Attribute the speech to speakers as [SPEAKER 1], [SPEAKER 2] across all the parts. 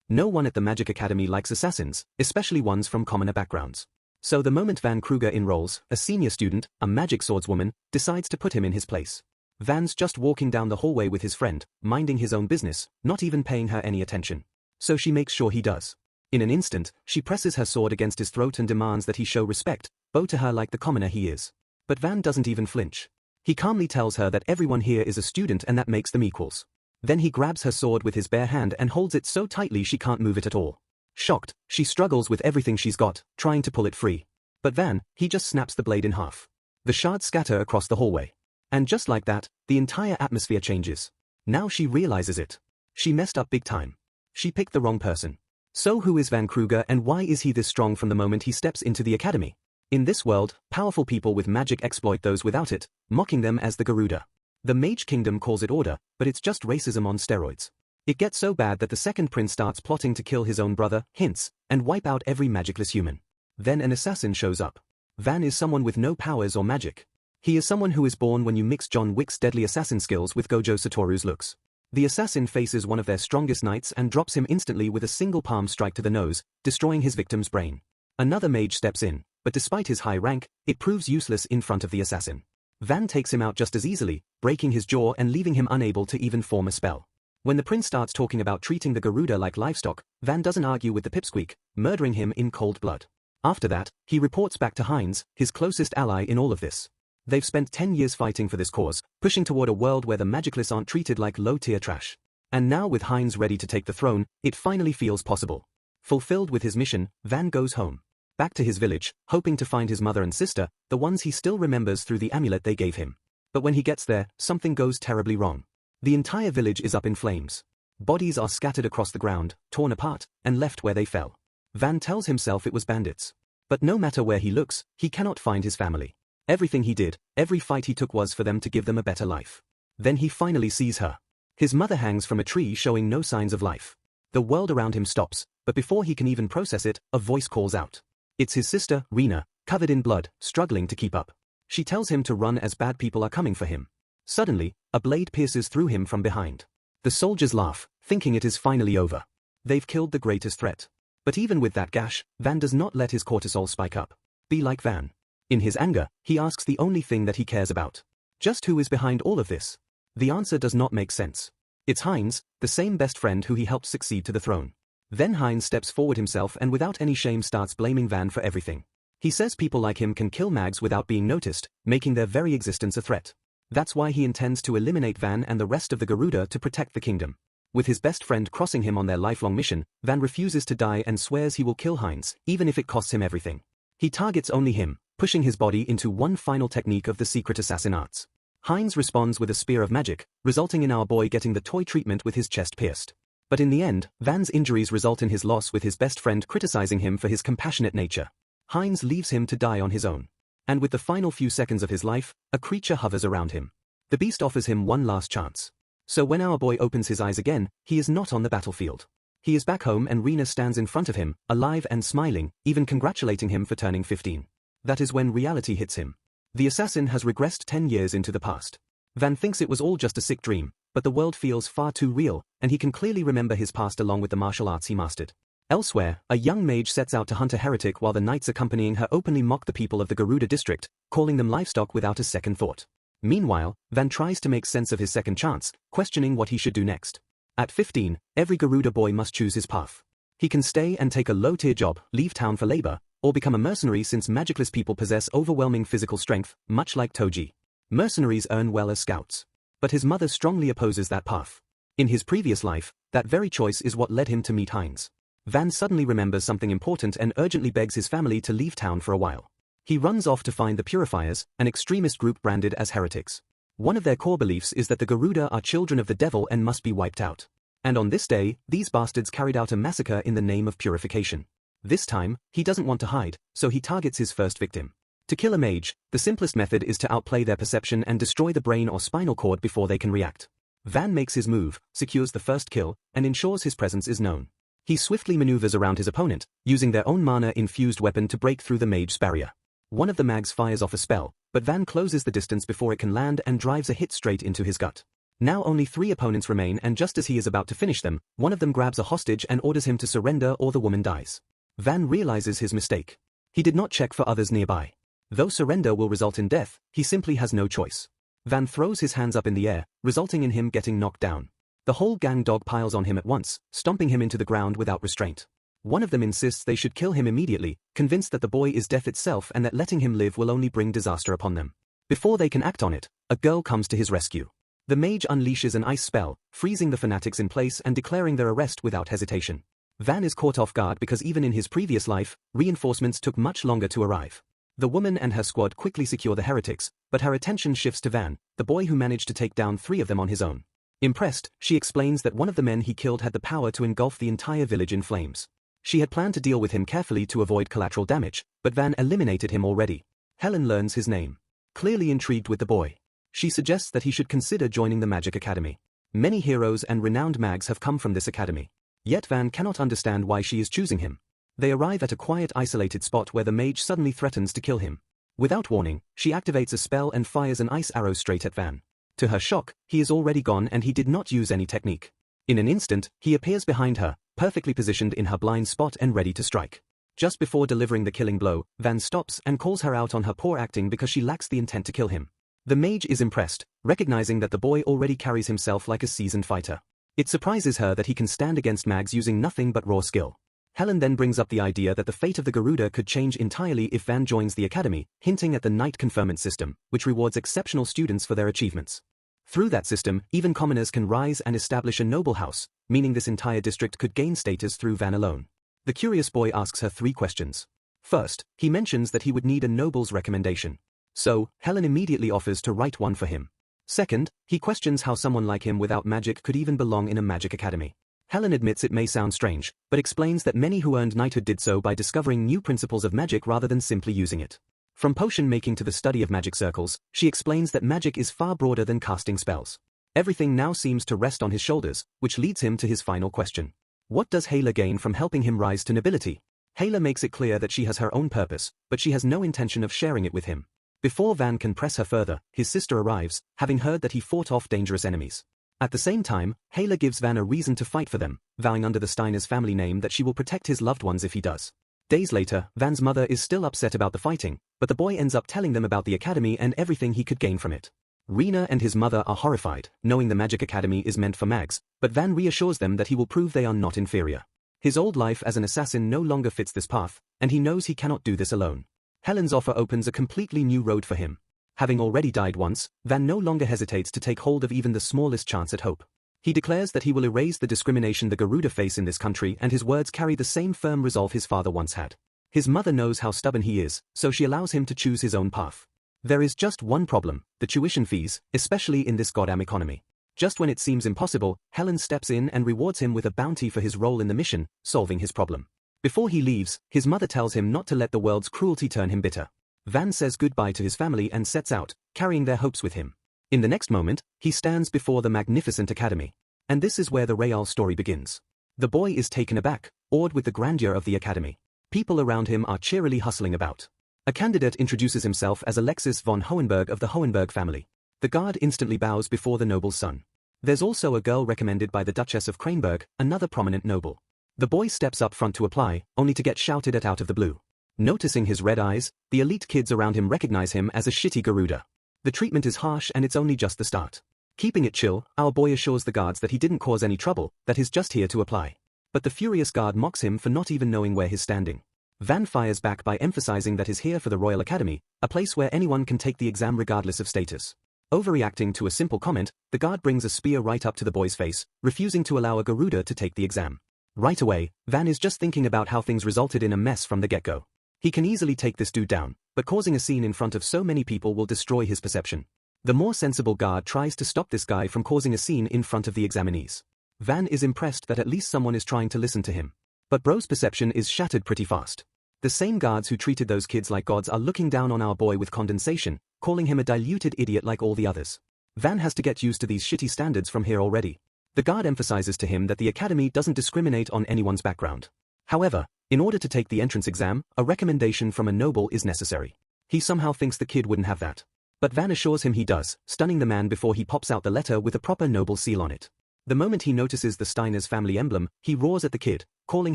[SPEAKER 1] No one at the Magic Academy likes assassins, especially ones from commoner backgrounds. So the moment Van Kruger enrolls, a senior student, a magic swordswoman, decides to put him in his place. Van's just walking down the hallway with his friend, minding his own business, not even paying her any attention. So she makes sure he does. In an instant, she presses her sword against his throat and demands that he show respect, bow to her like the commoner he is. But Van doesn't even flinch. He calmly tells her that everyone here is a student and that makes them equals. Then he grabs her sword with his bare hand and holds it so tightly she can't move it at all. Shocked, she struggles with everything she's got, trying to pull it free. But Van, he just snaps the blade in half. The shards scatter across the hallway. And just like that, the entire atmosphere changes. Now she realizes it. She messed up big time. She picked the wrong person. So who is Van Kruger and why is he this strong from the moment he steps into the academy? In this world, powerful people with magic exploit those without it, mocking them as the Garuda. The Mage Kingdom calls it order, but it's just racism on steroids. It gets so bad that the second prince starts plotting to kill his own brother, Hints, and wipe out every magicless human. Then an assassin shows up. Van is someone with no powers or magic. He is someone who is born when you mix John Wick's deadly assassin skills with Gojo Satoru's looks. The assassin faces one of their strongest knights and drops him instantly with a single palm strike to the nose, destroying his victim's brain. Another mage steps in, but despite his high rank, it proves useless in front of the assassin. Van takes him out just as easily, breaking his jaw and leaving him unable to even form a spell. When the prince starts talking about treating the Garuda like livestock, Van doesn't argue with the pipsqueak, murdering him in cold blood. After that, he reports back to Heinz, his closest ally in all of this. They've spent 10 years fighting for this cause, pushing toward a world where the magicless aren't treated like low-tier trash. And now with Heinz ready to take the throne, it finally feels possible. Fulfilled with his mission, Van goes home. Back to his village, hoping to find his mother and sister, the ones he still remembers through the amulet they gave him. But when he gets there, something goes terribly wrong. The entire village is up in flames. Bodies are scattered across the ground, torn apart, and left where they fell. Van tells himself it was bandits. But no matter where he looks, he cannot find his family. Everything he did, every fight he took was for them to give them a better life. Then he finally sees her. His mother hangs from a tree showing no signs of life. The world around him stops, but before he can even process it, a voice calls out. It's his sister, Rena, covered in blood, struggling to keep up. She tells him to run as bad people are coming for him. Suddenly, a blade pierces through him from behind. The soldiers laugh, thinking it is finally over. They've killed the greatest threat. But even with that gash, Van does not let his cortisol spike up. Be like Van. In his anger, he asks the only thing that he cares about. Just who is behind all of this? The answer does not make sense. It's Heinz, the same best friend who he helped succeed to the throne. Then Heinz steps forward himself and without any shame starts blaming Van for everything. He says people like him can kill mags without being noticed, making their very existence a threat. That's why he intends to eliminate Van and the rest of the Garuda to protect the kingdom. With his best friend crossing him on their lifelong mission, Van refuses to die and swears he will kill Heinz, even if it costs him everything. He targets only him, pushing his body into one final technique of the secret assassin arts. Heinz responds with a spear of magic, resulting in our boy getting the toy treatment with his chest pierced. But in the end, Van's injuries result in his loss with his best friend criticizing him for his compassionate nature. Heinz leaves him to die on his own. And with the final few seconds of his life, a creature hovers around him. The beast offers him one last chance. So when our boy opens his eyes again, he is not on the battlefield. He is back home and Rena stands in front of him, alive and smiling, even congratulating him for turning 15. That is when reality hits him. The assassin has regressed 10 years into the past. Van thinks it was all just a sick dream, but the world feels far too real, and he can clearly remember his past along with the martial arts he mastered. Elsewhere, a young mage sets out to hunt a heretic while the knights accompanying her openly mock the people of the Garuda district, calling them livestock without a second thought. Meanwhile, Van tries to make sense of his second chance, questioning what he should do next. At 15, every Garuda boy must choose his path. He can stay and take a low-tier job, leave town for labor, or become a mercenary since magicless people possess overwhelming physical strength, much like Toji. Mercenaries earn well as scouts. But his mother strongly opposes that path. In his previous life, that very choice is what led him to meet Heinz. Van suddenly remembers something important and urgently begs his family to leave town for a while. He runs off to find the Purifiers, an extremist group branded as heretics. One of their core beliefs is that the Garuda are children of the devil and must be wiped out. And on this day, these bastards carried out a massacre in the name of purification. This time, he doesn't want to hide, so he targets his first victim. To kill a mage, the simplest method is to outplay their perception and destroy the brain or spinal cord before they can react. Van makes his move, secures the first kill, and ensures his presence is known. He swiftly maneuvers around his opponent, using their own mana-infused weapon to break through the mage's barrier. One of the mags fires off a spell, but Van closes the distance before it can land and drives a hit straight into his gut. Now only 3 opponents remain, and just as he is about to finish them, one of them grabs a hostage and orders him to surrender or the woman dies. Van realizes his mistake. He did not check for others nearby. Though surrender will result in death, he simply has no choice. Van throws his hands up in the air, resulting in him getting knocked down. The whole gang dog piles on him at once, stomping him into the ground without restraint. One of them insists they should kill him immediately, convinced that the boy is death itself and that letting him live will only bring disaster upon them. Before they can act on it, a girl comes to his rescue. The mage unleashes an ice spell, freezing the fanatics in place and declaring their arrest without hesitation. Van is caught off guard because even in his previous life, reinforcements took much longer to arrive. The woman and her squad quickly secure the heretics, but her attention shifts to Van, the boy who managed to take down 3 of them on his own. Impressed, she explains that one of the men he killed had the power to engulf the entire village in flames. She had planned to deal with him carefully to avoid collateral damage, but Van eliminated him already. Helen learns his name. Clearly intrigued with the boy, she suggests that he should consider joining the Magic Academy. Many heroes and renowned mags have come from this academy. Yet Van cannot understand why she is choosing him. They arrive at a quiet, isolated spot where the mage suddenly threatens to kill him. Without warning, she activates a spell and fires an ice arrow straight at Van. To her shock, he is already gone and he did not use any technique. In an instant, he appears behind her, perfectly positioned in her blind spot and ready to strike. Just before delivering the killing blow, Van stops and calls her out on her poor acting because she lacks the intent to kill him. The mage is impressed, recognizing that the boy already carries himself like a seasoned fighter. It surprises her that he can stand against mags using nothing but raw skill. Helen then brings up the idea that the fate of the Garuda could change entirely if Van joins the academy, hinting at the Knight Conferment system, which rewards exceptional students for their achievements. Through that system, even commoners can rise and establish a noble house, meaning this entire district could gain status through Van alone. The curious boy asks her 3 questions. First, he mentions that he would need a noble's recommendation. So, Helen immediately offers to write one for him. Second, he questions how someone like him without magic could even belong in a magic academy. Helen admits it may sound strange, but explains that many who earned knighthood did so by discovering new principles of magic rather than simply using it. From potion making to the study of magic circles, she explains that magic is far broader than casting spells. Everything now seems to rest on his shoulders, which leads him to his final question. What does Hayla gain from helping him rise to nobility? Hayla makes it clear that she has her own purpose, but she has no intention of sharing it with him. Before Van can press her further, his sister arrives, having heard that he fought off dangerous enemies. At the same time, Hayla gives Van a reason to fight for them, vowing under the Steiner's family name that she will protect his loved ones if he does. Days later, Van's mother is still upset about the fighting, but the boy ends up telling them about the academy and everything he could gain from it. Rena and his mother are horrified, knowing the Magic Academy is meant for mags, but Van reassures them that he will prove they are not inferior. His old life as an assassin no longer fits this path, and he knows he cannot do this alone. Helen's offer opens a completely new road for him. Having already died once, Van no longer hesitates to take hold of even the smallest chance at hope. He declares that he will erase the discrimination the Garuda face in this country, and his words carry the same firm resolve his father once had. His mother knows how stubborn he is, so she allows him to choose his own path. There is just one problem, the tuition fees, especially in this goddamn economy. Just when it seems impossible, Helen steps in and rewards him with a bounty for his role in the mission, solving his problem. Before he leaves, his mother tells him not to let the world's cruelty turn him bitter. Van says goodbye to his family and sets out, carrying their hopes with him. In the next moment, he stands before the magnificent academy. And this is where the real story begins. The boy is taken aback, awed with the grandeur of the academy. People around him are cheerily hustling about. A candidate introduces himself as Alexis von Hohenberg of the Hohenberg family. The guard instantly bows before the noble's son. There's also a girl recommended by the Duchess of Krainberg, another prominent noble. The boy steps up front to apply, only to get shouted at out of the blue. Noticing his red eyes, the elite kids around him recognize him as a shitty Garuda. The treatment is harsh and it's only just the start. Keeping it chill, our boy assures the guards that he didn't cause any trouble, that he's just here to apply. But the furious guard mocks him for not even knowing where he's standing. Van fires back by emphasizing that he's here for the Royal Academy, a place where anyone can take the exam regardless of status. Overreacting to a simple comment, the guard brings a spear right up to the boy's face, refusing to allow a Garuda to take the exam. Right away, Van is just thinking about how things resulted in a mess from the get-go. He can easily take this dude down, but causing a scene in front of so many people will destroy his perception. The more sensible guard tries to stop this guy from causing a scene in front of the examinees. Van is impressed that at least someone is trying to listen to him. But bro's perception is shattered pretty fast. The same guards who treated those kids like gods are looking down on our boy with condescension, calling him a diluted idiot like all the others. Van has to get used to these shitty standards from here already. The guard emphasizes to him that the academy doesn't discriminate on anyone's background. However, in order to take the entrance exam, a recommendation from a noble is necessary. He somehow thinks the kid wouldn't have that. But Van assures him he does, stunning the man before he pops out the letter with a proper noble seal on it. The moment he notices the Steiner's family emblem, he roars at the kid, calling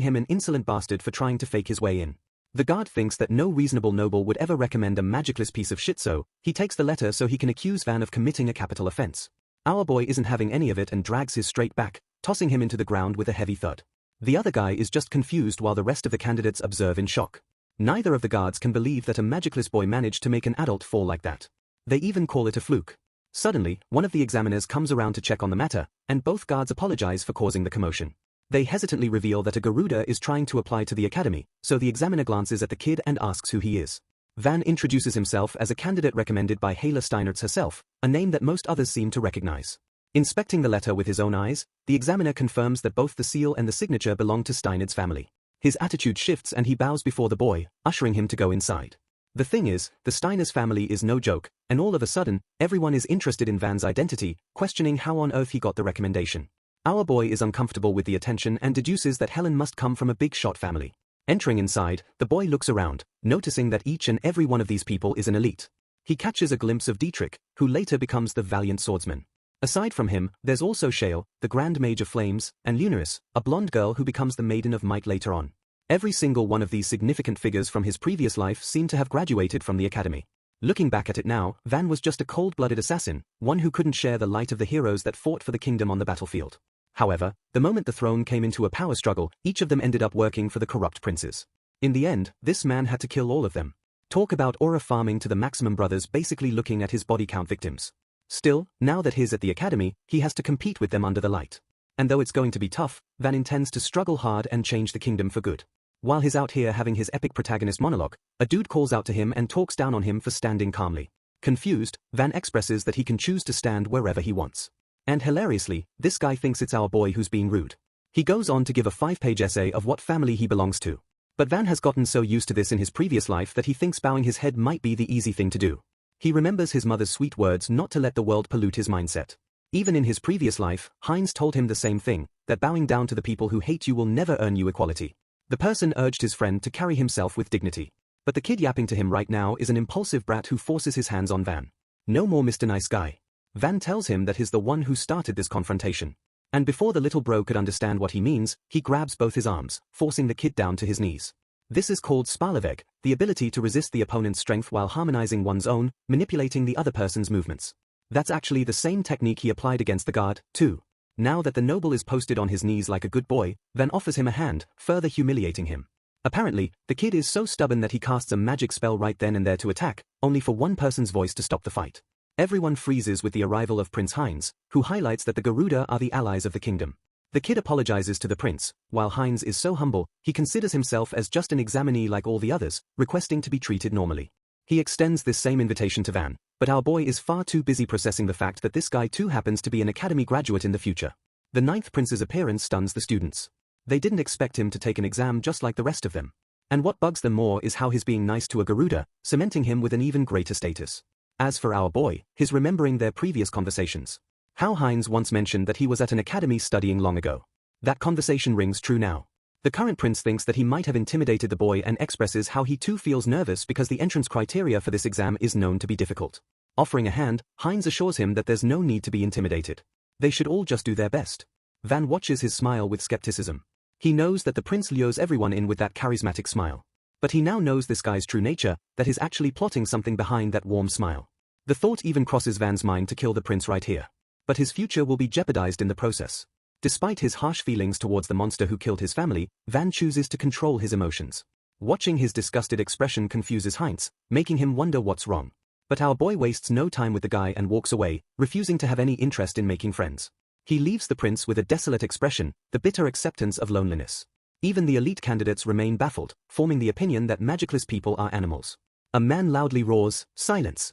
[SPEAKER 1] him an insolent bastard for trying to fake his way in. The guard thinks that no reasonable noble would ever recommend a magicless piece of shit, so he takes the letter so he can accuse Van of committing a capital offense. Our boy isn't having any of it and drags his straight back, tossing him into the ground with a heavy thud. The other guy is just confused while the rest of the candidates observe in shock. Neither of the guards can believe that a magicless boy managed to make an adult fall like that. They even call it a fluke. Suddenly, one of the examiners comes around to check on the matter, and both guards apologize for causing the commotion. They hesitantly reveal that a Garuda is trying to apply to the academy, so the examiner glances at the kid and asks who he is. Van introduces himself as a candidate recommended by Hala Steinertz herself, a name that most others seem to recognize. Inspecting the letter with his own eyes, the examiner confirms that both the seal and the signature belong to Steinert's family. His attitude shifts and he bows before the boy, ushering him to go inside. The thing is, the Steiner's family is no joke, and all of a sudden, everyone is interested in Van's identity, questioning how on earth he got the recommendation. Our boy is uncomfortable with the attention and deduces that Helen must come from a big shot family. Entering inside, the boy looks around, noticing that each and every one of these people is an elite. He catches a glimpse of Dietrich, who later becomes the valiant swordsman. Aside from him, there's also Shale, the Grand Mage of Flames, and Lunaris, a blonde girl who becomes the Maiden of Might later on. Every single one of these significant figures from his previous life seemed to have graduated from the academy. Looking back at it now, Van was just a cold-blooded assassin, one who couldn't share the light of the heroes that fought for the kingdom on the battlefield. However, the moment the throne came into a power struggle, each of them ended up working for the corrupt princes. In the end, this man had to kill all of them. Talk about aura farming to the Maximum brothers basically looking at his body count victims. Still, now that he's at the academy, he has to compete with them under the light. And though it's going to be tough, Van intends to struggle hard and change the kingdom for good. While he's out here having his epic protagonist monologue, a dude calls out to him and talks down on him for standing calmly. Confused, Van expresses that he can choose to stand wherever he wants. And hilariously, this guy thinks it's our boy who's being rude. He goes on to give a 5-page essay of what family he belongs to. But Van has gotten so used to this in his previous life that he thinks bowing his head might be the easy thing to do. He remembers his mother's sweet words not to let the world pollute his mindset. Even in his previous life, Heinz told him the same thing, that bowing down to the people who hate you will never earn you equality. The person urged his friend to carry himself with dignity. But the kid yapping to him right now is an impulsive brat who forces his hands on Van. No more Mr. Nice Guy. Van tells him that he's the one who started this confrontation. And before the little bro could understand what he means, he grabs both his arms, forcing the kid down to his knees. This is called Spalaveg, the ability to resist the opponent's strength while harmonizing one's own, manipulating the other person's movements. That's actually the same technique he applied against the guard, too. Now that the noble is posted on his knees like a good boy, Van offers him a hand, further humiliating him. Apparently, the kid is so stubborn that he casts a magic spell right then and there to attack, only for one person's voice to stop the fight. Everyone freezes with the arrival of Prince Heinz, who highlights that the Garuda are the allies of the kingdom. The kid apologizes to the prince, while Heinz is so humble, he considers himself as just an examinee like all the others, requesting to be treated normally. He extends this same invitation to Van, but our boy is far too busy processing the fact that this guy too happens to be an academy graduate in the future. The 9th prince's appearance stuns the students. They didn't expect him to take an exam just like the rest of them. And what bugs them more is how he's being nice to a Garuda, cementing him with an even greater status. As for our boy, he's remembering their previous conversations. How Heinz once mentioned that he was at an academy studying long ago. That conversation rings true now. The current prince thinks that he might have intimidated the boy and expresses how he too feels nervous because the entrance criteria for this exam is known to be difficult. Offering a hand, Heinz assures him that there's no need to be intimidated. They should all just do their best. Van watches his smile with skepticism. He knows that the prince lures everyone in with that charismatic smile. But he now knows this guy's true nature, that he's actually plotting something behind that warm smile. The thought even crosses Van's mind to kill the prince right here. But his future will be jeopardized in the process. Despite his harsh feelings towards the monster who killed his family, Van chooses to control his emotions. Watching his disgusted expression confuses Heinz, making him wonder what's wrong. But our boy wastes no time with the guy and walks away, refusing to have any interest in making friends. He leaves the prince with a desolate expression, the bitter acceptance of loneliness. Even the elite candidates remain baffled, forming the opinion that magicless people are animals. A man loudly roars, "Silence!"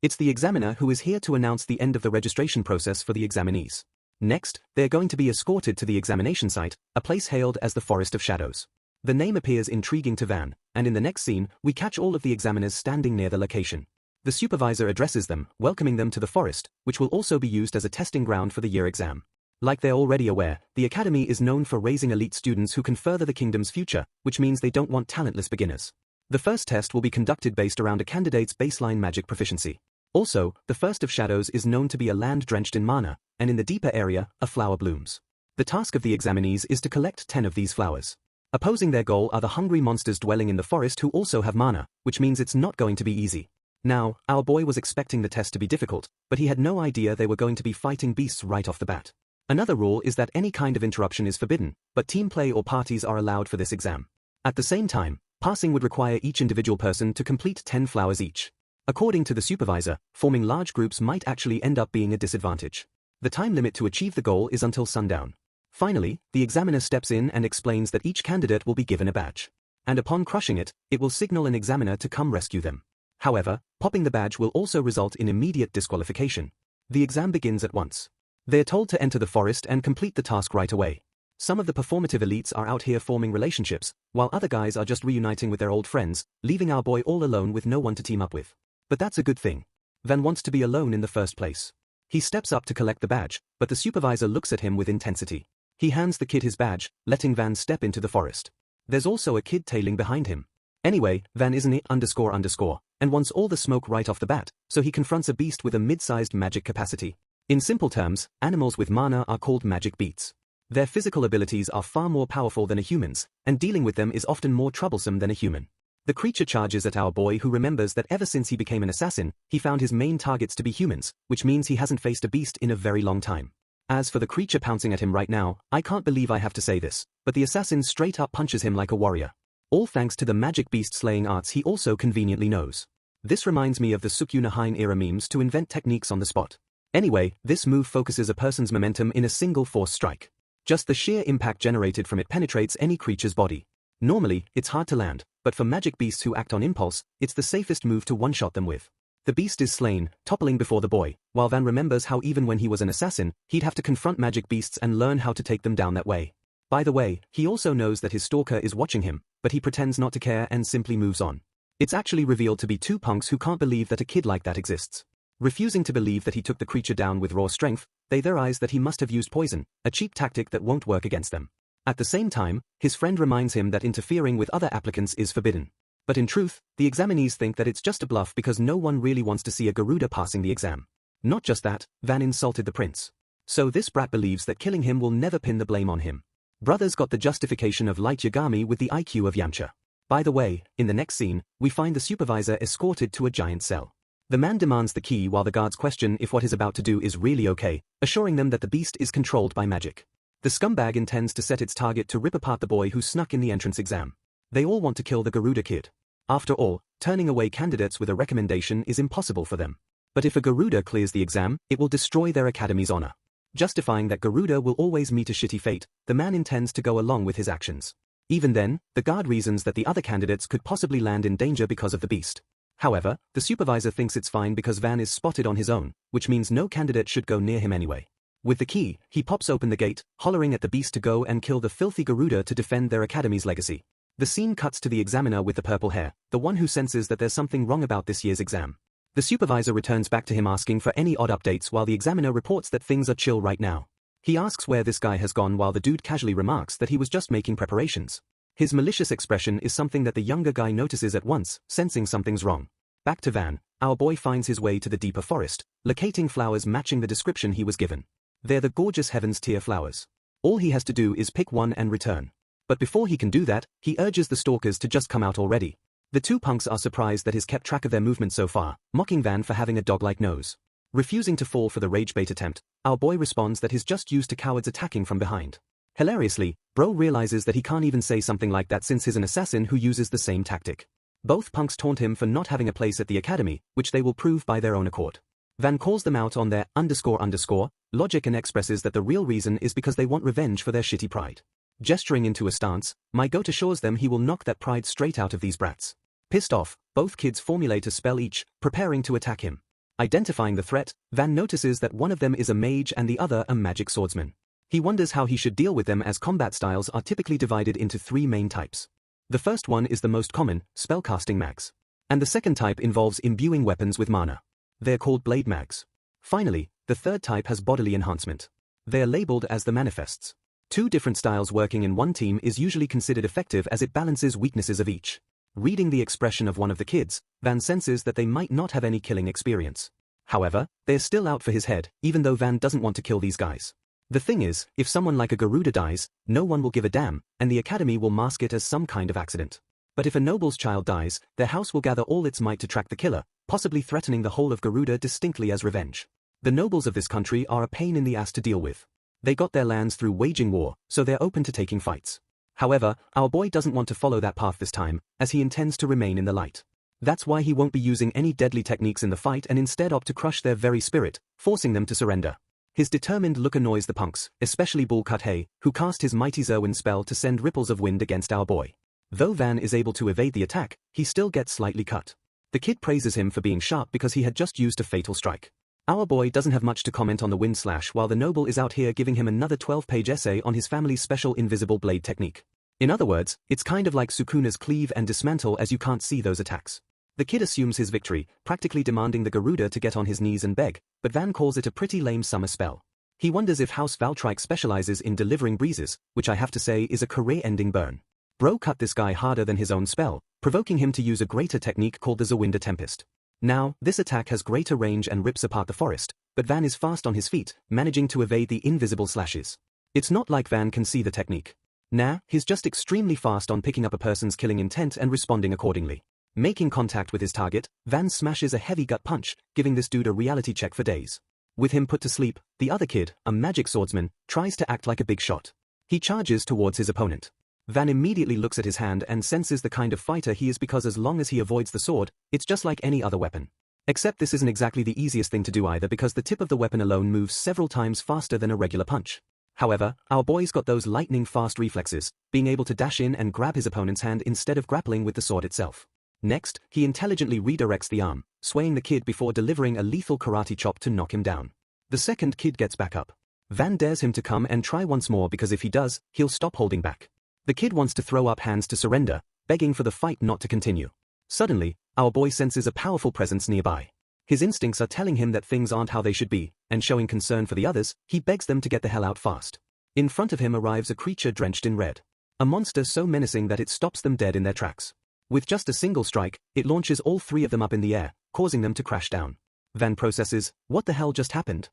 [SPEAKER 1] It's the examiner who is here to announce the end of the registration process for the examinees. Next, they're going to be escorted to the examination site, a place hailed as the Forest of Shadows. The name appears intriguing to Van, and in the next scene, we catch all of the examiners standing near the location. The supervisor addresses them, welcoming them to the forest, which will also be used as a testing ground for the year exam. Like they're already aware, the academy is known for raising elite students who can further the kingdom's future, which means they don't want talentless beginners. The first test will be conducted based around a candidate's baseline magic proficiency. Also, the first of shadows is known to be a land drenched in mana, and in the deeper area, a flower blooms. The task of the examinees is to collect 10 of these flowers. Opposing their goal are the hungry monsters dwelling in the forest who also have mana, which means it's not going to be easy. Now, our boy was expecting the test to be difficult, but he had no idea they were going to be fighting beasts right off the bat. Another rule is that any kind of interruption is forbidden, but team play or parties are allowed for this exam. At the same time, passing would require each individual person to complete 10 flowers each. According to the supervisor, forming large groups might actually end up being a disadvantage. The time limit to achieve the goal is until sundown. Finally, the examiner steps in and explains that each candidate will be given a badge. And upon crushing it, it will signal an examiner to come rescue them. However, popping the badge will also result in immediate disqualification. The exam begins at once. They are told to enter the forest and complete the task right away. Some of the performative elites are out here forming relationships, while other guys are just reuniting with their old friends, leaving our boy all alone with no one to team up with. But that's a good thing. Van wants to be alone in the first place. He steps up to collect the badge, but the supervisor looks at him with intensity. He hands the kid his badge, letting Van step into the forest. There's also a kid tailing behind him. Anyway, Van isn't it __, and wants all the smoke right off the bat, so he confronts a beast with a mid-sized magic capacity. In simple terms, animals with mana are called magic beasts. Their physical abilities are far more powerful than a human's, and dealing with them is often more troublesome than a human. The creature charges at our boy, who remembers that ever since he became an assassin, he found his main targets to be humans, which means he hasn't faced a beast in a very long time. As for the creature pouncing at him right now, I can't believe I have to say this, but the assassin straight up punches him like a warrior. All thanks to the magic beast slaying arts he also conveniently knows. This reminds me of the Sukyunahain era memes to invent techniques on the spot. Anyway, this move focuses a person's momentum in a single force strike. Just the sheer impact generated from it penetrates any creature's body. Normally, it's hard to land, but for magic beasts who act on impulse, it's the safest move to one-shot them with. The beast is slain, toppling before the boy, while Van remembers how even when he was an assassin, he'd have to confront magic beasts and learn how to take them down that way. By the way, he also knows that his stalker is watching him, but he pretends not to care and simply moves on. It's actually revealed to be two punks who can't believe that a kid like that exists. Refusing to believe that he took the creature down with raw strength, they theorize that he must have used poison, a cheap tactic that won't work against them. At the same time, his friend reminds him that interfering with other applicants is forbidden. But in truth, the examinees think that it's just a bluff because no one really wants to see a Garuda passing the exam. Not just that, Van insulted the prince. So this brat believes that killing him will never pin the blame on him. Brothers got the justification of Light Yagami with the IQ of Yamcha. By the way, in the next scene, we find the supervisor escorted to a giant cell. The man demands the key while the guards question if what he's about to do is really okay, assuring them that the beast is controlled by magic. The scumbag intends to set its target to rip apart the boy who snuck in the entrance exam. They all want to kill the Garuda kid. After all, turning away candidates with a recommendation is impossible for them. But if a Garuda clears the exam, it will destroy their academy's honor. Justifying that Garuda will always meet a shitty fate, the man intends to go along with his actions. Even then, the guard reasons that the other candidates could possibly land in danger because of the beast. However, the supervisor thinks it's fine because Van is spotted on his own, which means no candidate should go near him anyway. With the key, he pops open the gate, hollering at the beast to go and kill the filthy Garuda to defend their academy's legacy. The scene cuts to the examiner with the purple hair, the one who senses that there's something wrong about this year's exam. The supervisor returns back to him asking for any odd updates while the examiner reports that things are chill right now. He asks where this guy has gone while the dude casually remarks that he was just making preparations. His malicious expression is something that the younger guy notices at once, sensing something's wrong. Back to Van, our boy finds his way to the deeper forest, locating flowers matching the description he was given. They're the gorgeous heavens tier flowers. All he has to do is pick one and return. But before he can do that, he urges the stalkers to just come out already. The two punks are surprised that he's kept track of their movements so far, mocking Van for having a dog-like nose. Refusing to fall for the rage bait attempt, our boy responds that he's just used to cowards attacking from behind. Hilariously, Bro realizes that he can't even say something like that since he's an assassin who uses the same tactic. Both punks taunt him for not having a place at the academy, which they will prove by their own accord. Van calls them out on their __ logic and expresses that the real reason is because they want revenge for their shitty pride. Gesturing into a stance, my goat assures them he will knock that pride straight out of these brats. Pissed off, both kids formulate a spell each, preparing to attack him. Identifying the threat, Van notices that one of them is a mage and the other a magic swordsman. He wonders how he should deal with them as combat styles are typically divided into three main types. The first one is the most common, spellcasting mags. And the second type involves imbuing weapons with mana. They're called blade mags. Finally, the third type has bodily enhancement. They are labeled as the manifests. Two different styles working in one team is usually considered effective as it balances weaknesses of each. Reading the expression of one of the kids, Van senses that they might not have any killing experience. However, they're still out for his head, even though Van doesn't want to kill these guys. The thing is, if someone like a Garuda dies, no one will give a damn, and the academy will mask it as some kind of accident. But if a noble's child dies, their house will gather all its might to track the killer, possibly threatening the whole of Garuda distinctly as revenge. The nobles of this country are a pain in the ass to deal with. They got their lands through waging war, so they're open to taking fights. However, our boy doesn't want to follow that path this time, as he intends to remain in the light. That's why he won't be using any deadly techniques in the fight and instead opt to crush their very spirit, forcing them to surrender. His determined look annoys the punks, especially Bull Cuthei, who cast his mighty Zerwin spell to send ripples of wind against our boy. Though Van is able to evade the attack, he still gets slightly cut. The kid praises him for being sharp because he had just used a fatal strike. Our boy doesn't have much to comment on the wind slash while the noble is out here giving him another 12-page essay on his family's special invisible blade technique. In other words, it's kind of like Sukuna's cleave and dismantle as you can't see those attacks. The kid assumes his victory, practically demanding the Garuda to get on his knees and beg, but Van calls it a pretty lame summer spell. He wonders if House Valtryek specializes in delivering breezes, which I have to say is a career-ending burn. Bro cut this guy harder than his own spell, provoking him to use a greater technique called the Zawinda Tempest. Now, this attack has greater range and rips apart the forest, but Van is fast on his feet, managing to evade the invisible slashes. It's not like Van can see the technique. Nah, he's just extremely fast on picking up a person's killing intent and responding accordingly. Making contact with his target, Van smashes a heavy gut punch, giving this dude a reality check for days. With him put to sleep, the other kid, a magic swordsman, tries to act like a big shot. He charges towards his opponent. Van immediately looks at his hand and senses the kind of fighter he is because as long as he avoids the sword, it's just like any other weapon. Except this isn't exactly the easiest thing to do either because the tip of the weapon alone moves several times faster than a regular punch. However, our boy's got those lightning-fast reflexes, being able to dash in and grab his opponent's hand instead of grappling with the sword itself. Next, he intelligently redirects the arm, swaying the kid before delivering a lethal karate chop to knock him down. The second kid gets back up. Van dares him to come and try once more because if he does, he'll stop holding back. The kid wants to throw up hands to surrender, begging for the fight not to continue. Suddenly, our boy senses a powerful presence nearby. His instincts are telling him that things aren't how they should be, and showing concern for the others, he begs them to get the hell out fast. In front of him arrives a creature drenched in red. A monster so menacing that it stops them dead in their tracks. With just a single strike, it launches all three of them up in the air, causing them to crash down. Van processes, what the hell just happened?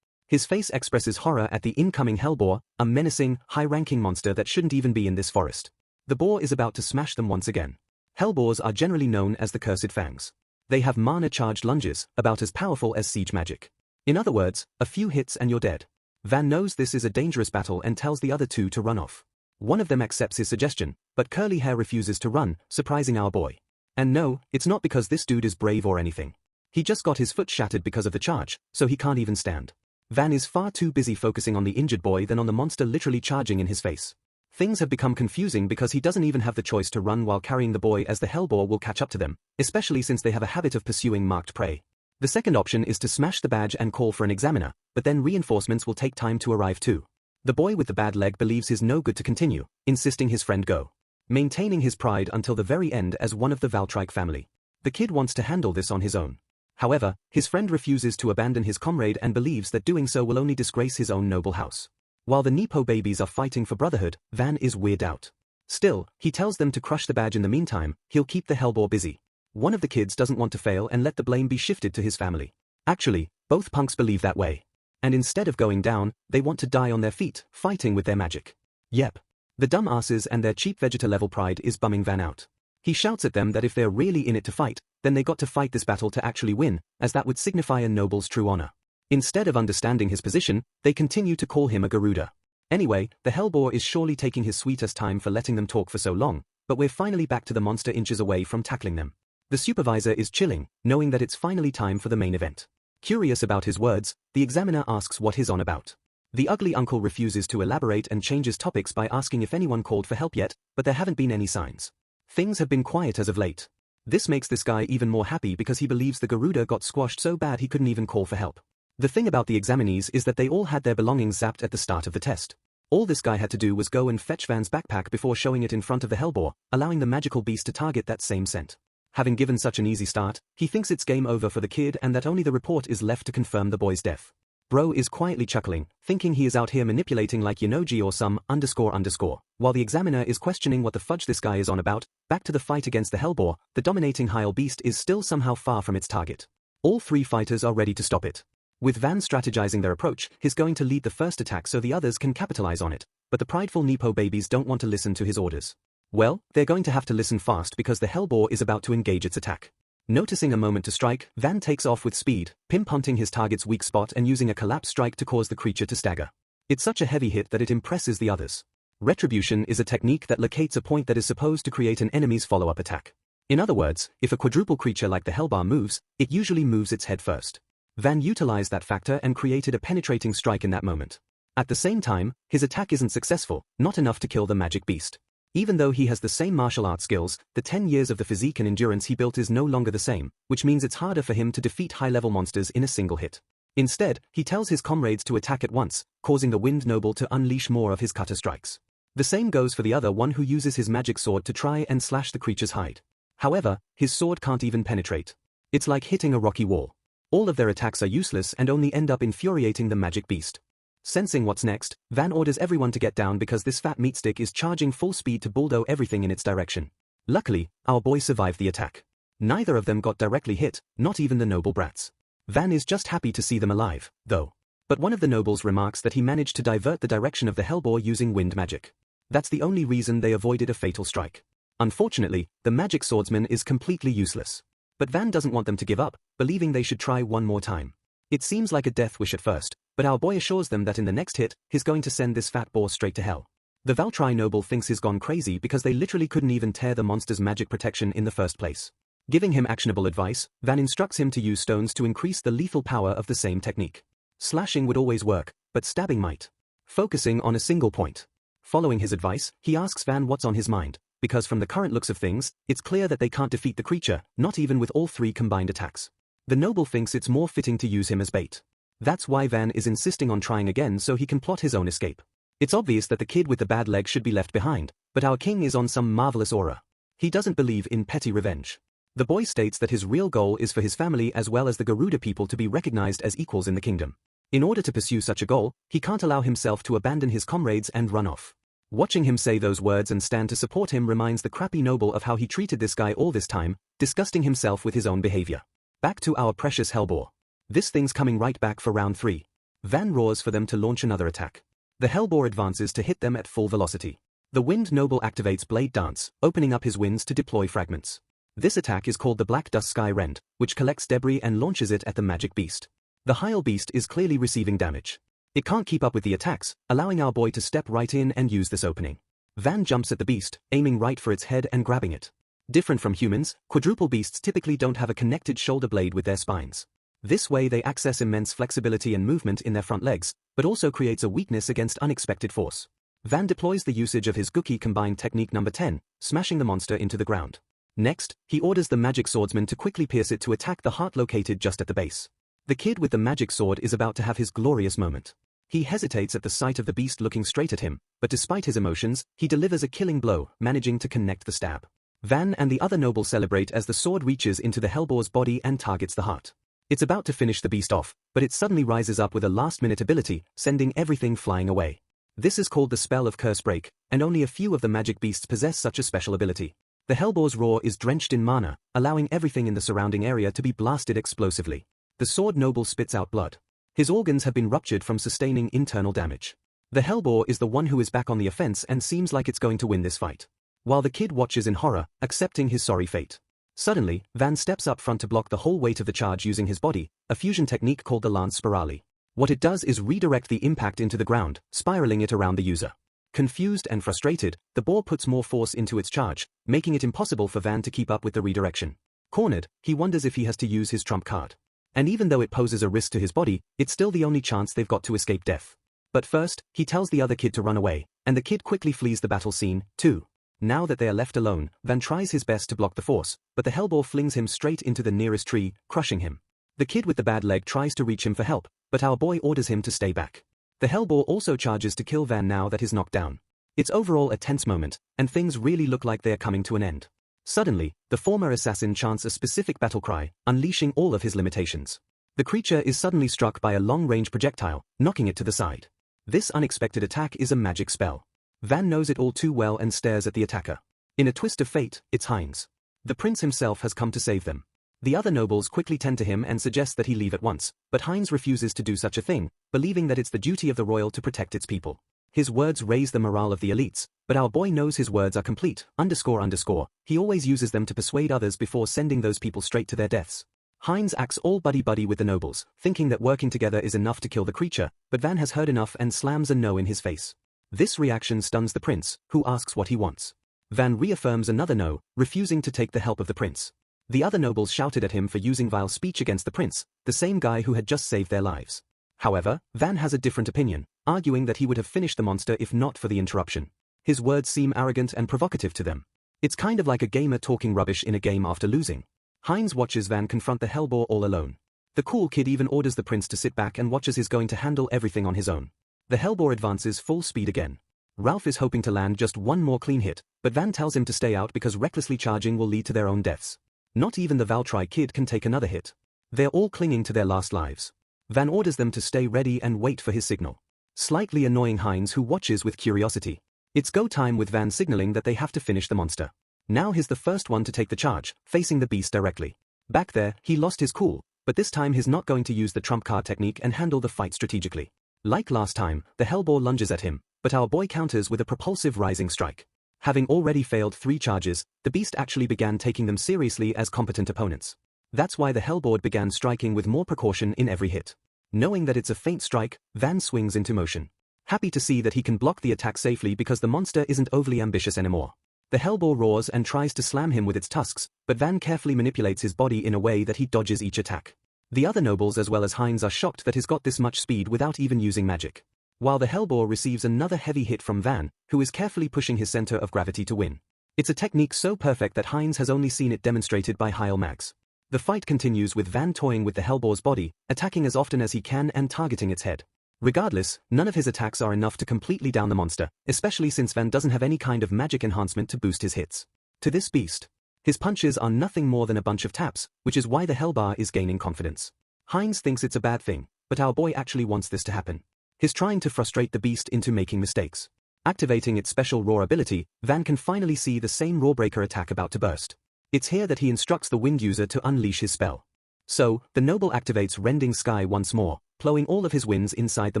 [SPEAKER 1] His face expresses horror at the incoming hellboar, a menacing, high-ranking monster that shouldn't even be in this forest. The boar is about to smash them once again. Hellboars are generally known as the Cursed Fangs. They have mana-charged lunges, about as powerful as siege magic. In other words, a few hits and you're dead. Van knows this is a dangerous battle and tells the other two to run off. One of them accepts his suggestion, but Curly Hair refuses to run, surprising our boy. And no, it's not because this dude is brave or anything. He just got his foot shattered because of the charge, so he can't even stand. Van is far too busy focusing on the injured boy than on the monster literally charging in his face. Things have become confusing because he doesn't even have the choice to run while carrying the boy as the hellboar will catch up to them, especially since they have a habit of pursuing marked prey. The second option is to smash the badge and call for an examiner, but then reinforcements will take time to arrive too. The boy with the bad leg believes he's no good to continue, insisting his friend go. Maintaining his pride until the very end as one of the Valtryek family. The kid wants to handle this on his own. However, his friend refuses to abandon his comrade and believes that doing so will only disgrace his own noble house. While the Nepo babies are fighting for brotherhood, Van is weirded out. Still, he tells them to crush the badge in the meantime, he'll keep the hellboar busy. One of the kids doesn't want to fail and let the blame be shifted to his family. Actually, both punks believe that way. And instead of going down, they want to die on their feet, fighting with their magic. Yep. The dumb asses and their cheap Vegeta-level pride is bumming Van out. He shouts at them that if they're really in it to fight, then they got to fight this battle to actually win, as that would signify a noble's true honor. Instead of understanding his position, they continue to call him a Garuda. Anyway, the hellboar is surely taking his sweetest time for letting them talk for so long, but we're finally back to the monster inches away from tackling them. The supervisor is chilling, knowing that it's finally time for the main event. Curious about his words, the examiner asks what he's on about. The ugly uncle refuses to elaborate and changes topics by asking if anyone called for help yet, but there haven't been any signs. Things have been quiet as of late. This makes this guy even more happy because he believes the Garuda got squashed so bad he couldn't even call for help. The thing about the examinees is that they all had their belongings zapped at the start of the test. All this guy had to do was go and fetch Van's backpack before showing it in front of the hellboar, allowing the magical beast to target that same scent. Having given such an easy start, he thinks it's game over for the kid and that only the report is left to confirm the boy's death. Bro is quietly chuckling, thinking he is out here manipulating like Yanoji or some __, while the examiner is questioning what the fudge this guy is on about. Back to the fight against the hellboar, the dominating Heil beast is still somehow far from its target. All three fighters are ready to stop it. With Van strategizing their approach, he's going to lead the first attack so the others can capitalize on it, but the prideful Nepo babies don't want to listen to his orders. Well, they're going to have to listen fast because the Hellboar is about to engage its attack. Noticing a moment to strike, Van takes off with speed, pinpointing his target's weak spot and using a collapse strike to cause the creature to stagger. It's such a heavy hit that it impresses the others. Retribution is a technique that locates a point that is supposed to create an enemy's follow-up attack. In other words, if a quadruple creature like the Hellboar moves, it usually moves its head first. Van utilized that factor and created a penetrating strike in that moment. At the same time, his attack isn't successful, not enough to kill the magic beast. Even though he has the same martial arts skills, the 10 years of the physique and endurance he built is no longer the same, which means it's harder for him to defeat high-level monsters in a single hit. Instead, he tells his comrades to attack at once, causing the Wind Noble to unleash more of his cutter strikes. The same goes for the other one who uses his magic sword to try and slash the creature's hide. However, his sword can't even penetrate. It's like hitting a rocky wall. All of their attacks are useless and only end up infuriating the magic beast. Sensing what's next, Van orders everyone to get down because this fat meatstick is charging full speed to bulldoze everything in its direction. Luckily, our boy survived the attack. Neither of them got directly hit, not even the noble brats. Van is just happy to see them alive, though. But one of the nobles remarks that he managed to divert the direction of the Hellboar using wind magic. That's the only reason they avoided a fatal strike. Unfortunately, the magic swordsman is completely useless. But Van doesn't want them to give up, believing they should try one more time. It seems like a death wish at first, but our boy assures them that in the next hit, he's going to send this fat boar straight to hell. The Valtry noble thinks he's gone crazy because they literally couldn't even tear the monster's magic protection in the first place. Giving him actionable advice, Van instructs him to use stones to increase the lethal power of the same technique. Slashing would always work, but stabbing might. Focusing on a single point. Following his advice, he asks Van what's on his mind, because from the current looks of things, it's clear that they can't defeat the creature, not even with all three combined attacks. The noble thinks it's more fitting to use him as bait. That's why Van is insisting on trying again so he can plot his own escape. It's obvious that the kid with the bad leg should be left behind, but our king is on some marvelous aura. He doesn't believe in petty revenge. The boy states that his real goal is for his family as well as the Garuda people to be recognized as equals in the kingdom. In order to pursue such a goal, he can't allow himself to abandon his comrades and run off. Watching him say those words and stand to support him reminds the crappy noble of how he treated this guy all this time, disgusting himself with his own behavior. Back to our precious Hellboar. This thing's coming right back for round 3. Van roars for them to launch another attack. The Hellboar advances to hit them at full velocity. The Wind Noble activates Blade Dance, opening up his winds to deploy fragments. This attack is called the Black Dust Sky Rend, which collects debris and launches it at the magic beast. The Heil beast is clearly receiving damage. It can't keep up with the attacks, allowing our boy to step right in and use this opening. Van jumps at the beast, aiming right for its head and grabbing it. Different from humans, quadruple beasts typically don't have a connected shoulder blade with their spines. This way they access immense flexibility and movement in their front legs, but also creates a weakness against unexpected force. Van deploys the usage of his Guki combined technique number 10, smashing the monster into the ground. Next, he orders the magic swordsman to quickly pierce it to attack the heart located just at the base. The kid with the magic sword is about to have his glorious moment. He hesitates at the sight of the beast looking straight at him, but despite his emotions, he delivers a killing blow, managing to connect the stab. Van and the other noble celebrate as the sword reaches into the Hellboar's body and targets the heart. It's about to finish the beast off, but it suddenly rises up with a last-minute ability, sending everything flying away. This is called the spell of Curse Break, and only a few of the magic beasts possess such a special ability. The Hellboar's roar is drenched in mana, allowing everything in the surrounding area to be blasted explosively. The sword noble spits out blood. His organs have been ruptured from sustaining internal damage. The Hellboar is the one who is back on the offense and seems like it's going to win this fight. While the kid watches in horror, accepting his sorry fate. Suddenly, Van steps up front to block the whole weight of the charge using his body, a fusion technique called the Lance Spirale. What it does is redirect the impact into the ground, spiraling it around the user. Confused and frustrated, the boar puts more force into its charge, making it impossible for Van to keep up with the redirection. Cornered, he wonders if he has to use his trump card. And even though it poses a risk to his body, it's still the only chance they've got to escape death. But first, he tells the other kid to run away, and the kid quickly flees the battle scene, too. Now that they are left alone, Van tries his best to block the force, but the Hellboar flings him straight into the nearest tree, crushing him. The kid with the bad leg tries to reach him for help, but our boy orders him to stay back. The Hellboar also charges to kill Van now that he's knocked down. It's overall a tense moment, and things really look like they are coming to an end. Suddenly, the former assassin chants a specific battle cry, unleashing all of his limitations. The creature is suddenly struck by a long-range projectile, knocking it to the side. This unexpected attack is a magic spell. Van knows it all too well and stares at the attacker. In a twist of fate, it's Heinz. The prince himself has come to save them. The other nobles quickly tend to him and suggest that he leave at once, but Heinz refuses to do such a thing, believing that it's the duty of the royal to protect its people. His words raise the morale of the elites, but our boy knows his words are complete, __. He always uses them to persuade others before sending those people straight to their deaths. Heinz acts all buddy-buddy with the nobles, thinking that working together is enough to kill the creature, but Van has heard enough and slams a no in his face. This reaction stuns the prince, who asks what he wants. Van reaffirms another no, refusing to take the help of the prince. The other nobles shouted at him for using vile speech against the prince, the same guy who had just saved their lives. However, Van has a different opinion, arguing that he would have finished the monster if not for the interruption. His words seem arrogant and provocative to them. It's kind of like a gamer talking rubbish in a game after losing. Heinz watches Van confront the Hellboar all alone. The cool kid even orders the prince to sit back and watches he's going to handle everything on his own. The Hellboar advances full speed again. Ralph is hoping to land just one more clean hit, but Van tells him to stay out because recklessly charging will lead to their own deaths. Not even the Valtry kid can take another hit. They're all clinging to their last lives. Van orders them to stay ready and wait for his signal. Slightly annoying Heinz, who watches with curiosity. It's go time with Van signaling that they have to finish the monster. Now he's the first one to take the charge, facing the beast directly. Back there, he lost his cool, but this time he's not going to use the trump card technique and handle the fight strategically. Like last time, the Hellboar lunges at him, but our boy counters with a propulsive rising strike. Having already failed 3 charges, the beast actually began taking them seriously as competent opponents. That's why the Hellboar began striking with more precaution in every hit. Knowing that it's a feint strike, Van swings into motion. Happy to see that he can block the attack safely because the monster isn't overly ambitious anymore. The Hellboar roars and tries to slam him with its tusks, but Van carefully manipulates his body in a way that he dodges each attack. The other nobles as well as Heinz are shocked that he's got this much speed without even using magic. While the Hellboar receives another heavy hit from Van, who is carefully pushing his center of gravity to win. It's a technique so perfect that Heinz has only seen it demonstrated by Heil Mags. The fight continues with Van toying with the Hellboar's body, attacking as often as he can and targeting its head. Regardless, none of his attacks are enough to completely down the monster, especially since Van doesn't have any kind of magic enhancement to boost his hits. To this beast, his punches are nothing more than a bunch of taps, which is why the Hellboar is gaining confidence. Heinz thinks it's a bad thing, but our boy actually wants this to happen. He's trying to frustrate the beast into making mistakes. Activating its special roar ability, Van can finally see the same Roarbreaker attack about to burst. It's here that he instructs the wind user to unleash his spell. So, the noble activates Rending Sky once more, plowing all of his winds inside the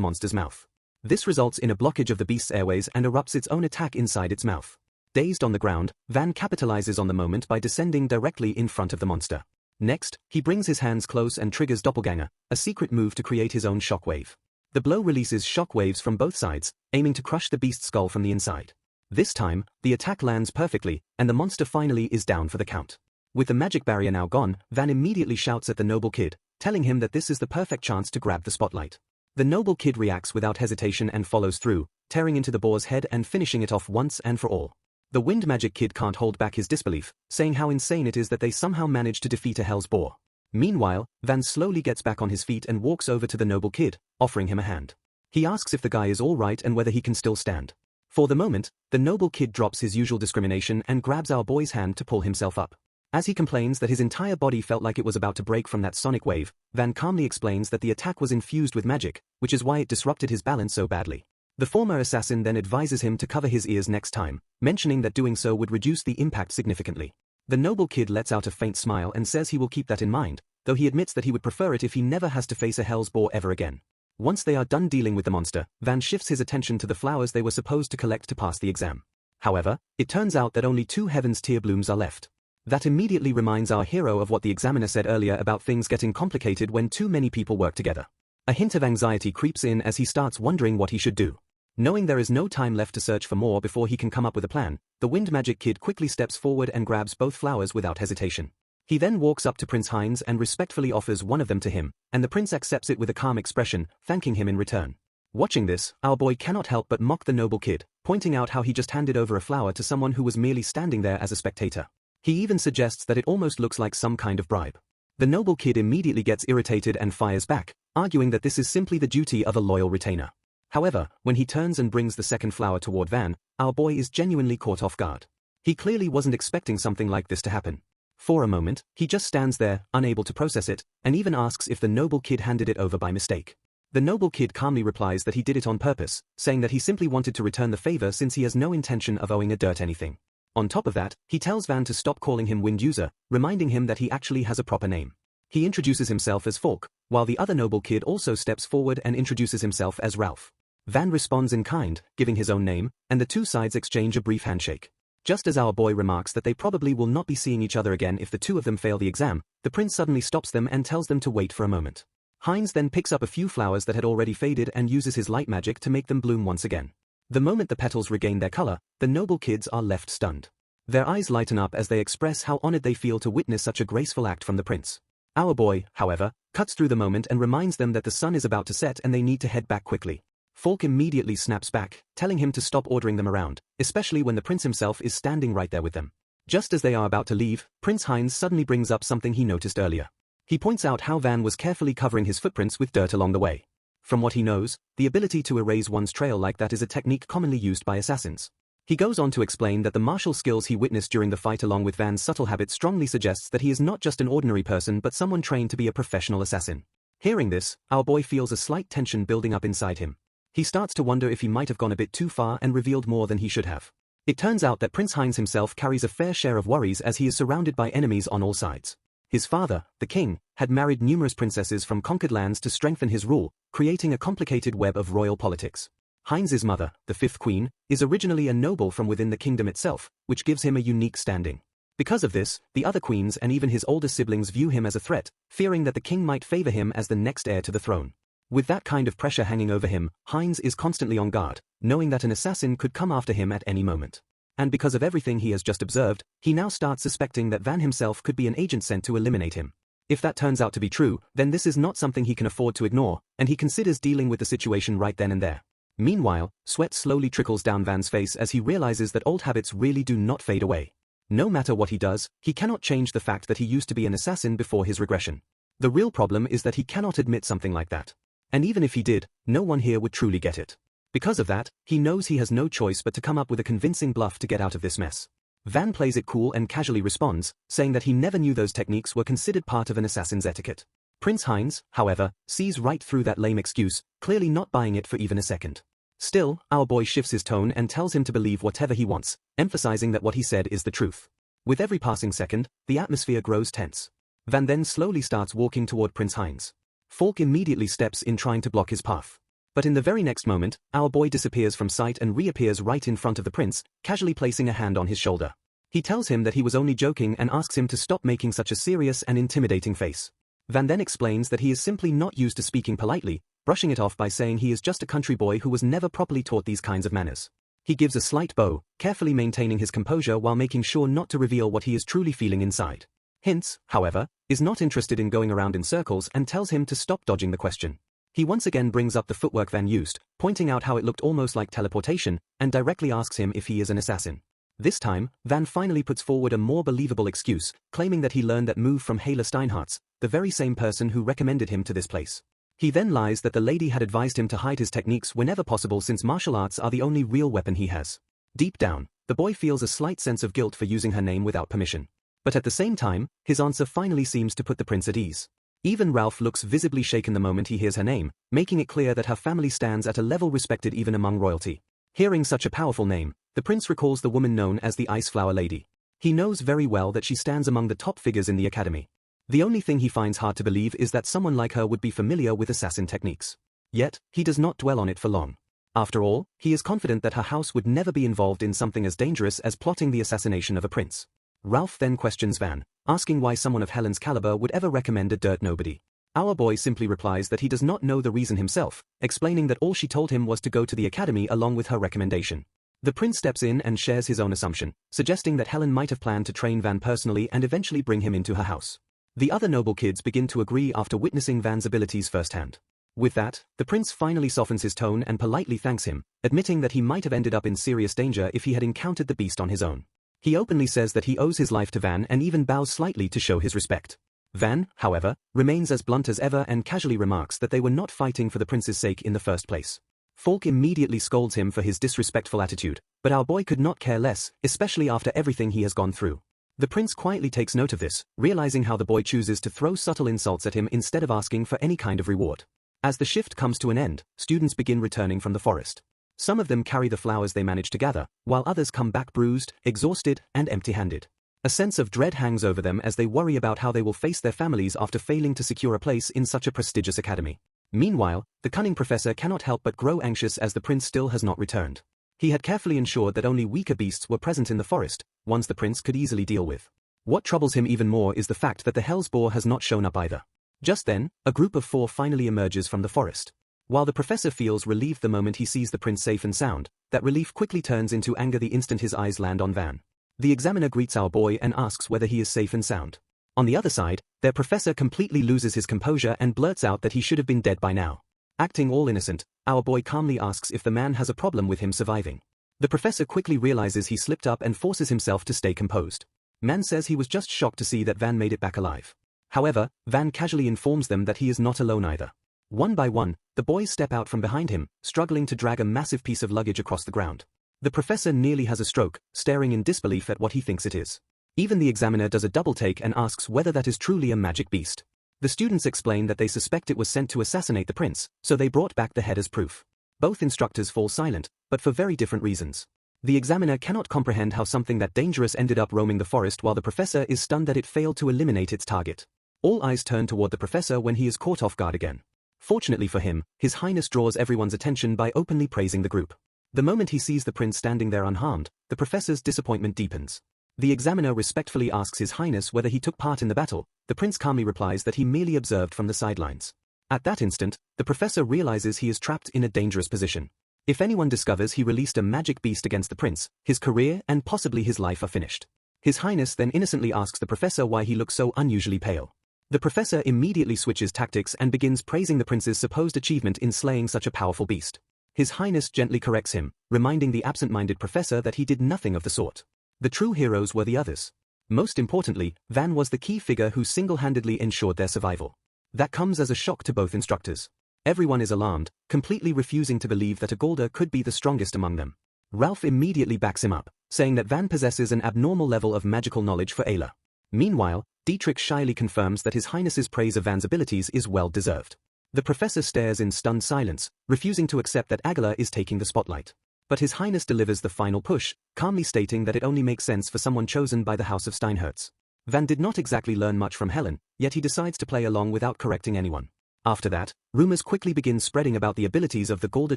[SPEAKER 1] monster's mouth. This results in a blockage of the beast's airways and erupts its own attack inside its mouth. Dazed on the ground, Van capitalizes on the moment by descending directly in front of the monster. Next, he brings his hands close and triggers Doppelganger, a secret move to create his own shockwave. The blow releases shockwaves from both sides, aiming to crush the beast's skull from the inside. This time, the attack lands perfectly, and the monster finally is down for the count. With the magic barrier now gone, Van immediately shouts at the noble kid, telling him that this is the perfect chance to grab the spotlight. The noble kid reacts without hesitation and follows through, tearing into the boar's head and finishing it off once and for all. The wind magic kid can't hold back his disbelief, saying how insane it is that they somehow managed to defeat a hell's boar. Meanwhile, Van slowly gets back on his feet and walks over to the noble kid, offering him a hand. He asks if the guy is all right and whether he can still stand. For the moment, the noble kid drops his usual discrimination and grabs our boy's hand to pull himself up. As he complains that his entire body felt like it was about to break from that sonic wave, Van calmly explains that the attack was infused with magic, which is why it disrupted his balance so badly. The former assassin then advises him to cover his ears next time, mentioning that doing so would reduce the impact significantly. The noble kid lets out a faint smile and says he will keep that in mind, though he admits that he would prefer it if he never has to face a hell's boar ever again. Once they are done dealing with the monster, Van shifts his attention to the flowers they were supposed to collect to pass the exam. However, it turns out that only 2 Heaven's Tear blooms are left. That immediately reminds our hero of what the examiner said earlier about things getting complicated when too many people work together. A hint of anxiety creeps in as he starts wondering what he should do. Knowing there is no time left to search for more before he can come up with a plan, the wind magic kid quickly steps forward and grabs both flowers without hesitation. He then walks up to Prince Heinz and respectfully offers one of them to him, and the prince accepts it with a calm expression, thanking him in return. Watching this, our boy cannot help but mock the noble kid, pointing out how he just handed over a flower to someone who was merely standing there as a spectator. He even suggests that it almost looks like some kind of bribe. The noble kid immediately gets irritated and fires back, arguing that this is simply the duty of a loyal retainer. However, when he turns and brings the second flower toward Van, our boy is genuinely caught off guard. He clearly wasn't expecting something like this to happen. For a moment, he just stands there, unable to process it, and even asks if the noble kid handed it over by mistake. The noble kid calmly replies that he did it on purpose, saying that he simply wanted to return the favor since he has no intention of owing a dirt anything. On top of that, he tells Van to stop calling him Wind User, reminding him that he actually has a proper name. He introduces himself as Falk, while the other noble kid also steps forward and introduces himself as Ralph. Van responds in kind, giving his own name, and the two sides exchange a brief handshake. Just as our boy remarks that they probably will not be seeing each other again if the two of them fail the exam, the prince suddenly stops them and tells them to wait for a moment. Heinz then picks up a few flowers that had already faded and uses his light magic to make them bloom once again. The moment the petals regain their color, the noble kids are left stunned. Their eyes lighten up as they express how honored they feel to witness such a graceful act from the prince. Our boy, however, cuts through the moment and reminds them that the sun is about to set and they need to head back quickly. Falk immediately snaps back, telling him to stop ordering them around, especially when the prince himself is standing right there with them. Just as they are about to leave, Prince Heinz suddenly brings up something he noticed earlier. He points out how Van was carefully covering his footprints with dirt along the way. From what he knows, the ability to erase one's trail like that is a technique commonly used by assassins. He goes on to explain that the martial skills he witnessed during the fight along with Van's subtle habit strongly suggests that he is not just an ordinary person but someone trained to be a professional assassin. Hearing this, our boy feels a slight tension building up inside him. He starts to wonder if he might have gone a bit too far and revealed more than he should have. It turns out that Prince Heinz himself carries a fair share of worries as he is surrounded by enemies on all sides. His father, the king, had married numerous princesses from conquered lands to strengthen his rule, creating a complicated web of royal politics. Heinz's mother, the fifth queen, is originally a noble from within the kingdom itself, which gives him a unique standing. Because of this, the other queens and even his older siblings view him as a threat, fearing that the king might favor him as the next heir to the throne. With that kind of pressure hanging over him, Heinz is constantly on guard, knowing that an assassin could come after him at any moment. And because of everything he has just observed, he now starts suspecting that Van himself could be an agent sent to eliminate him. If that turns out to be true, then this is not something he can afford to ignore, and he considers dealing with the situation right then and there. Meanwhile, sweat slowly trickles down Van's face as he realizes that old habits really do not fade away. No matter what he does, he cannot change the fact that he used to be an assassin before his regression. The real problem is that he cannot admit something like that. And even if he did, no one here would truly get it. Because of that, he knows he has no choice but to come up with a convincing bluff to get out of this mess. Van plays it cool and casually responds, saying that he never knew those techniques were considered part of an assassin's etiquette. Prince Heinz, however, sees right through that lame excuse, clearly not buying it for even a second. Still, our boy shifts his tone and tells him to believe whatever he wants, emphasizing that what he said is the truth. With every passing second, the atmosphere grows tense. Van then slowly starts walking toward Prince Heinz. Falk immediately steps in trying to block his path. But in the very next moment, our boy disappears from sight and reappears right in front of the prince, casually placing a hand on his shoulder. He tells him that he was only joking and asks him to stop making such a serious and intimidating face. Van then explains that he is simply not used to speaking politely, brushing it off by saying he is just a country boy who was never properly taught these kinds of manners. He gives a slight bow, carefully maintaining his composure while making sure not to reveal what he is truly feeling inside. Hintz, however, is not interested in going around in circles and tells him to stop dodging the question. He once again brings up the footwork Van used, pointing out how it looked almost like teleportation, and directly asks him if he is an assassin. This time, Van finally puts forward a more believable excuse, claiming that he learned that move from Hela Steinhartz, the very same person who recommended him to this place. He then lies that the lady had advised him to hide his techniques whenever possible since martial arts are the only real weapon he has. Deep down, the boy feels a slight sense of guilt for using her name without permission. But at the same time, his answer finally seems to put the prince at ease. Even Ralph looks visibly shaken the moment he hears her name, making it clear that her family stands at a level respected even among royalty. Hearing such a powerful name, the prince recalls the woman known as the Ice Flower Lady. He knows very well that she stands among the top figures in the academy. The only thing he finds hard to believe is that someone like her would be familiar with assassin techniques. Yet, he does not dwell on it for long. After all, he is confident that her house would never be involved in something as dangerous as plotting the assassination of a prince. Ralph then questions Van, asking why someone of Helen's caliber would ever recommend a dirt nobody. Our boy simply replies that he does not know the reason himself, explaining that all she told him was to go to the academy along with her recommendation. The prince steps in and shares his own assumption, suggesting that Helen might have planned to train Van personally and eventually bring him into her house. The other noble kids begin to agree after witnessing Van's abilities firsthand. With that, the prince finally softens his tone and politely thanks him, admitting that he might have ended up in serious danger if he had encountered the beast on his own. He openly says that he owes his life to Van and even bows slightly to show his respect. Van, however, remains as blunt as ever and casually remarks that they were not fighting for the prince's sake in the first place. Falk immediately scolds him for his disrespectful attitude, but our boy could not care less, especially after everything he has gone through. The prince quietly takes note of this, realizing how the boy chooses to throw subtle insults at him instead of asking for any kind of reward. As the shift comes to an end, students begin returning from the forest. Some of them carry the flowers they manage to gather, while others come back bruised, exhausted, and empty-handed. A sense of dread hangs over them as they worry about how they will face their families after failing to secure a place in such a prestigious academy. Meanwhile, the cunning professor cannot help but grow anxious as the prince still has not returned. He had carefully ensured that only weaker beasts were present in the forest, ones the prince could easily deal with. What troubles him even more is the fact that the hell's boar has not shown up either. Just then, a group of 4 finally emerges from the forest. While the professor feels relieved the moment he sees the prince safe and sound, that relief quickly turns into anger the instant his eyes land on Van. The examiner greets our boy and asks whether he is safe and sound. On the other side, their professor completely loses his composure and blurts out that he should have been dead by now. Acting all innocent, our boy calmly asks if the man has a problem with him surviving. The professor quickly realizes he slipped up and forces himself to stay composed. Man says he was just shocked to see that Van made it back alive. However, Van casually informs them that he is not alone either. One by one, the boys step out from behind him, struggling to drag a massive piece of luggage across the ground. The professor nearly has a stroke, staring in disbelief at what he thinks it is. Even the examiner does a double take and asks whether that is truly a magic beast. The students explain that they suspect it was sent to assassinate the prince, so they brought back the head as proof. Both instructors fall silent, but for very different reasons. The examiner cannot comprehend how something that dangerous ended up roaming the forest while the professor is stunned that it failed to eliminate its target. All eyes turn toward the professor when he is caught off guard again. Fortunately for him, His Highness draws everyone's attention by openly praising the group. The moment he sees the prince standing there unharmed, the professor's disappointment deepens. The examiner respectfully asks His Highness whether he took part in the battle. The prince calmly replies that he merely observed from the sidelines. At that instant, the professor realizes he is trapped in a dangerous position. If anyone discovers he released a magic beast against the prince, his career and possibly his life are finished. His Highness then innocently asks the professor why he looks so unusually pale. The professor immediately switches tactics and begins praising the prince's supposed achievement in slaying such a powerful beast. His Highness gently corrects him, reminding the absent-minded professor that he did nothing of the sort. The true heroes were the others. Most importantly, Van was the key figure who single-handedly ensured their survival. That comes as a shock to both instructors. Everyone is alarmed, completely refusing to believe that a Golda could be the strongest among them. Ralph immediately backs him up, saying that Van possesses an abnormal level of magical knowledge for Ayla. Meanwhile, Dietrich shyly confirms that His Highness's praise of Van's abilities is well-deserved. The professor stares in stunned silence, refusing to accept that Agala is taking the spotlight. But His Highness delivers the final push, calmly stating that it only makes sense for someone chosen by the House of Steinhertz. Van did not exactly learn much from Helen, yet he decides to play along without correcting anyone. After that, rumors quickly begin spreading about the abilities of the Golda